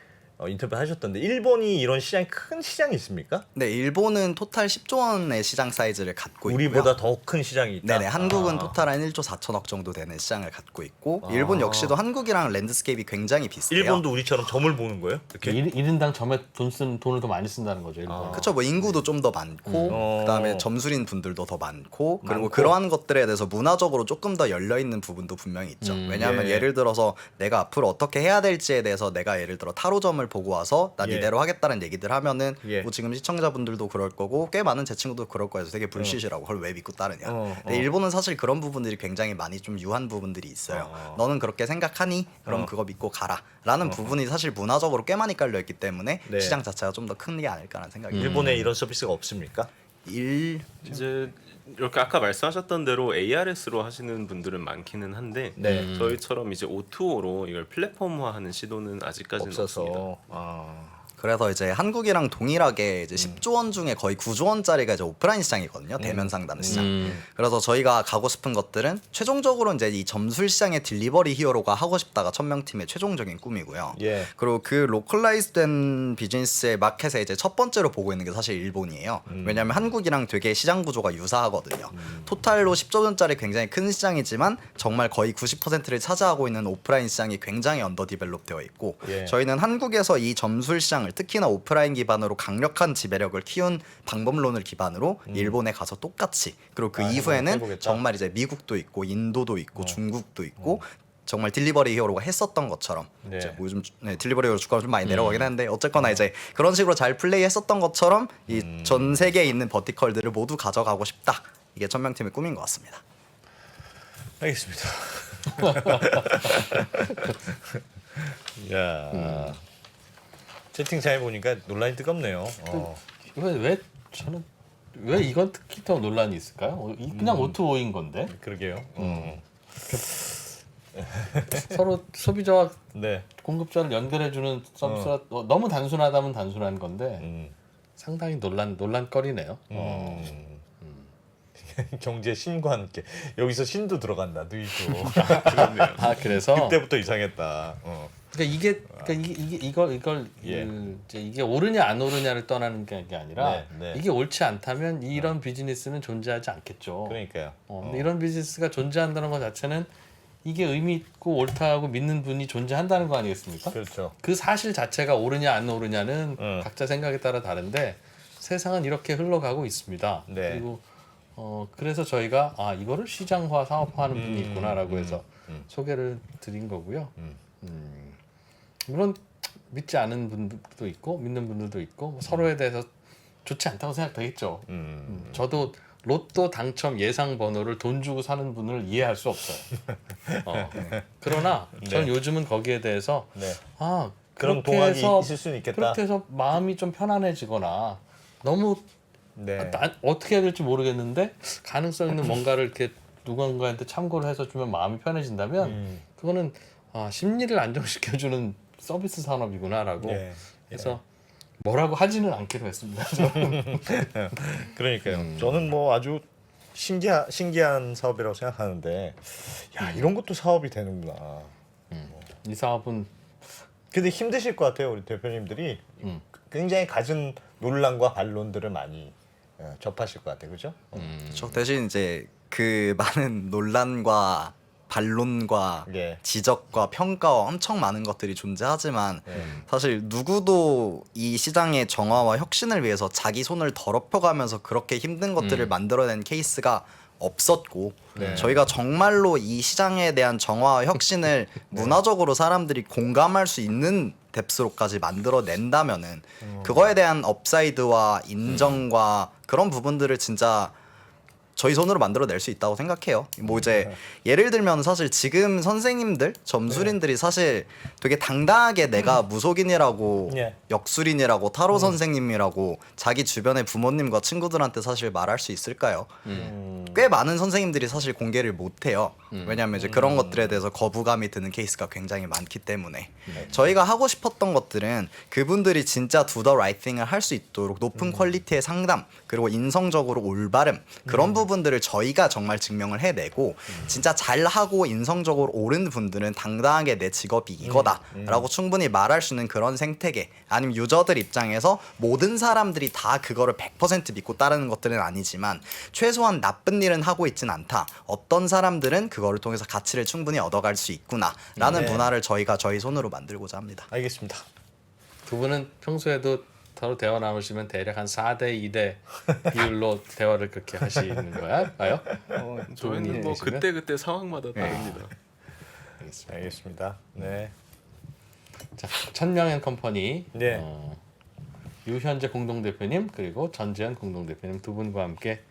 인터뷰 하셨던데 일본이 이런 시장이 큰 시장이 있습니까? 네, 일본은 토탈 10조 원의 시장 사이즈를 갖고 있고요. 우리보다 더 큰 시장이 있다. 네네, 한국은 아. 토탈 한 1조 4천억 정도 되는 시장을 갖고 있고 일본 역시도 한국이랑 랜드스케이프이 굉장히 비슷해요. 일본도 우리처럼 점을 보는 거예요? 이렇게? 1인당 점에 돈을 더 많이 쓴다는 거죠 일본. 그렇죠. 뭐 인구도 좀 더 많고 그다음에 점술인 분들도 더 많고 그리고 많고. 그러한 것들에 대해서 문화적으로 조금 더 열려 있는 부분도 분명히 있죠. 왜냐하면 예. 예를 들어서 내가 앞으로 어떻게 해야 될지에 대해서 내가 예를 들어 타로점을 보고 와서 난 예. 이대로 하겠다는 얘기들 하면은 예. 뭐 지금 시청자분들도 그럴 거고 꽤 많은 제 친구도 그럴 거여서 되게 불시시라고 그걸 왜 믿고 따르냐. 근데 일본은 사실 그런 부분들이 굉장히 많이 좀 유한 부분들이 있어요. 너는 그렇게 생각하니? 그럼 그거 믿고 가라라는 부분이 사실 문화적으로 꽤 많이 깔려 있기 때문에 네. 시장 자체가 좀 더 큰 게 아닐까라는 생각이 듭니다. 일본에 이런 서비스가 없습니까? 이제 이렇게 아까 말씀하셨던 대로 ARS로 하시는 분들은 많기는 한데 네. 저희처럼 이제 O2O로 이걸 플랫폼화하는 시도는 아직까지는 없습니다. 없어서. 그래서 이제 한국이랑 동일하게 이제 10조 원 중에 거의 9조 원짜리가 이제 오프라인 시장이거든요. 대면 상담 시장. 그래서 저희가 가고 싶은 것들은 최종적으로 이제 이 점술 시장의 딜리버리 히어로가 하고 싶다가 1000명 팀의 최종적인 꿈이고요. 예. 그리고 그 로컬라이즈된 비즈니스의 마켓에 이제 첫 번째로 보고 있는 게 사실 일본이에요. 왜냐하면 한국이랑 되게 시장 구조가 유사하거든요. 토탈로 10조 원짜리 굉장히 큰 시장이지만 정말 거의 90%를 차지하고 있는 오프라인 시장이 굉장히 언더 디벨롭 되어 있고 예. 저희는 한국에서 이 점술 시장을 특히나 오프라인 기반으로 강력한 지배력을 키운 방법론을 기반으로 일본에 가서 똑같이 그리고 그 이후에는 해보겠다. 정말 이제 미국도 있고 인도도 있고 중국도 있고 정말 딜리버리 히어로가 했었던 것처럼 네. 이제 뭐 요즘 딜리버리 히어로 주가가 좀 많이 내려가긴 하는데 어쨌거나 이제 그런 식으로 잘 플레이했었던 것처럼 이 전 세계에 있는 버티컬들을 모두 가져가고 싶다. 이게 1000명 팀의 꿈인 것 같습니다. 알겠습니다. 야. 채팅창에 보니까 논란이 뜨겁네요. 왜 저는 왜 이건 특히 더 논란이 있을까요? 그냥 O2O인 건데 그러게요. 서로 소비자와 네. 공급자를 연결해주는 서비스가 너무 단순하다면 단순한 건데 상당히 논란거리네요. 경제 신과 함께 여기서 신도 들어간다. 누이도. 그렇네요. 아 그래서 그때부터 이상했다. 그러니까 이걸 예. 이제 이게 옳으냐 안 옳으냐를 떠나는 게 아니라 네, 네. 이게 옳지 않다면 이런 비즈니스는 존재하지 않겠죠. 그러니까요. 근데 이런 비즈니스가 존재한다는 것 자체는 이게 의미 있고 옳다고 믿는 분이 존재한다는 거 아니겠습니까? 그렇죠. 그 사실 자체가 옳으냐 안 옳으냐는 음. 각자 생각에 따라 다른데 세상은 이렇게 흘러가고 있습니다. 네. 그리고 그래서 저희가 이거를 시장화 사업화하는 분이 있구나라고 해서 소개를 드린 거고요. 물론 믿지 않은 분들도 있고 믿는 분들도 있고 뭐 서로에 대해서 좋지 않다고 생각되겠죠. 저도 로또 당첨 예상 번호를 돈 주고 사는 분을 이해할 수 없어요. 그러나 저는 요즘은 거기에 대해서 네. 그렇게 그런 동학이 해서 있을 수는 있겠다. 그렇게 해서 마음이 좀 편안해지거나 너무 네. 어떻게 해야 될지 모르겠는데 가능성 있는 뭔가를 이렇게 누군가한테 참고를 해서 주면 마음이 편해진다면 그거는 심리를 안정시켜주는 서비스 산업이구나라고 네. 해서 뭐라고 하지는 않기로 했습니다. 그러니까요. 저는 뭐 아주 신기한 사업이라고 생각하는데, 야 이런 것도 사업이 되는구나. 이 사업은 근데 힘드실 것 같아요, 우리 대표님들이 굉장히 갖은 논란과 반론들을 많이 접하실 것 같아요, 그죠? 저 대신 이제 그 많은 논란과 반론과 예. 지적과 평가와 엄청 많은 것들이 존재하지만 사실 누구도 이 시장의 정화와 혁신을 위해서 자기 손을 더럽혀가면서 그렇게 힘든 것들을 만들어낸 케이스가 없었고 저희가 정말로 이 시장에 대한 정화와 혁신을 문화적으로 사람들이 공감할 수 있는 뎁스로까지 만들어낸다면은 그거에 대한 업사이드와 인정과 그런 부분들을 진짜 저희 손으로 만들어낼 수 있다고 생각해요. 뭐 이제 예를 들면 사실 지금 선생님들, 점술인들이 사실 되게 당당하게 내가 무속인이라고 예. 역술인이라고 타로 선생님이라고 자기 주변의 부모님과 친구들한테 사실 말할 수 있을까요? 꽤 많은 선생님들이 사실 공개를 못해요. 왜냐하면 이제 그런 것들에 대해서 거부감이 드는 케이스가 굉장히 많기 때문에 저희가 하고 싶었던 것들은 그분들이 진짜 do the right thing을 할 수 있도록 높은 퀄리티의 상담 그리고 인성적으로 올바름 그런 부분들을 저희가 정말 증명을 해내고 진짜 잘하고 인성적으로 옳은 분들은 당당하게 내 직업이 이거다라고 충분히 말할 수 있는 그런 생태계 아니면 유저들 입장에서 모든 사람들이 다 그거를 100% 믿고 따르는 것들은 아니지만 최소한 나쁜 일은 하고 있진 않다. 어떤 사람들은 그거를 통해서 가치를 충분히 얻어갈 수 있구나라는 문화를 저희가 저희 손으로 만들고자 합니다. 알겠습니다. 두 분은 평소에도 서로 대화 나누시면 대략 한 4대 2대 비율로 대화를 그렇게 하시는 거야요? 저희는 뭐 그때 상황마다 다릅니다. 알겠습니다. 네. 자, 천명현 컴퍼니 네. 유현재 공동대표님 그리고 전지현 공동대표님 두 분과 함께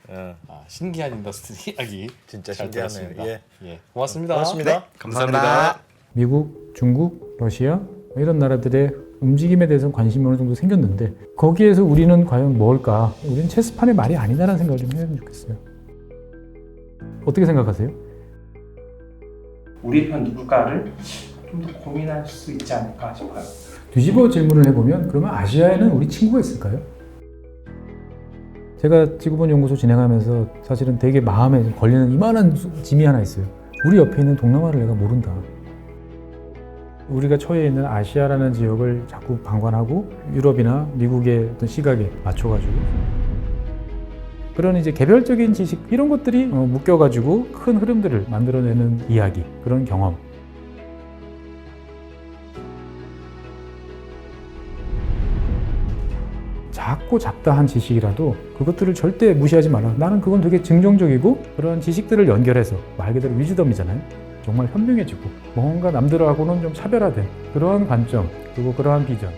신기한 인더스트리 이야기 진짜 잘 신기하네요. 들었습니다. 예. 예, 고맙습니다. 고맙습니다. 네, 감사합니다. 미국, 중국, 러시아 이런 나라들의 움직임에 대해서는 관심이 어느 정도 생겼는데 거기에서 우리는 과연 뭘까? 우리는 체스판의 말이 아니다라는 생각을 좀 해야 좋겠어요. 어떻게 생각하세요? 우리 편 누굴까를 좀 더 고민할 수 있지 않을까 싶어요. 뒤집어 질문을 해보면 그러면 아시아에는 우리 친구가 있을까요? 제가 지구본 연구소 진행하면서 사실은 되게 마음에 걸리는 이만한 짐이 하나 있어요. 우리 옆에 있는 동남아를 내가 모른다. 우리가 처해 있는 아시아라는 지역을 자꾸 방관하고 유럽이나 미국의 어떤 시각에 맞춰가지고 그런 이제 개별적인 지식 이런 것들이 묶여가지고 큰 흐름들을 만들어내는 이야기 그런 경험 작고 잡다한 지식이라도 그것들을 절대 무시하지 말라. 나는 그건 되게 긍정적이고 그런 지식들을 연결해서 말 그대로 위즈덤이잖아요. 정말 현명해지고 뭔가 남들하고는 좀 차별화된 그러한 관점 그리고 그러한 비전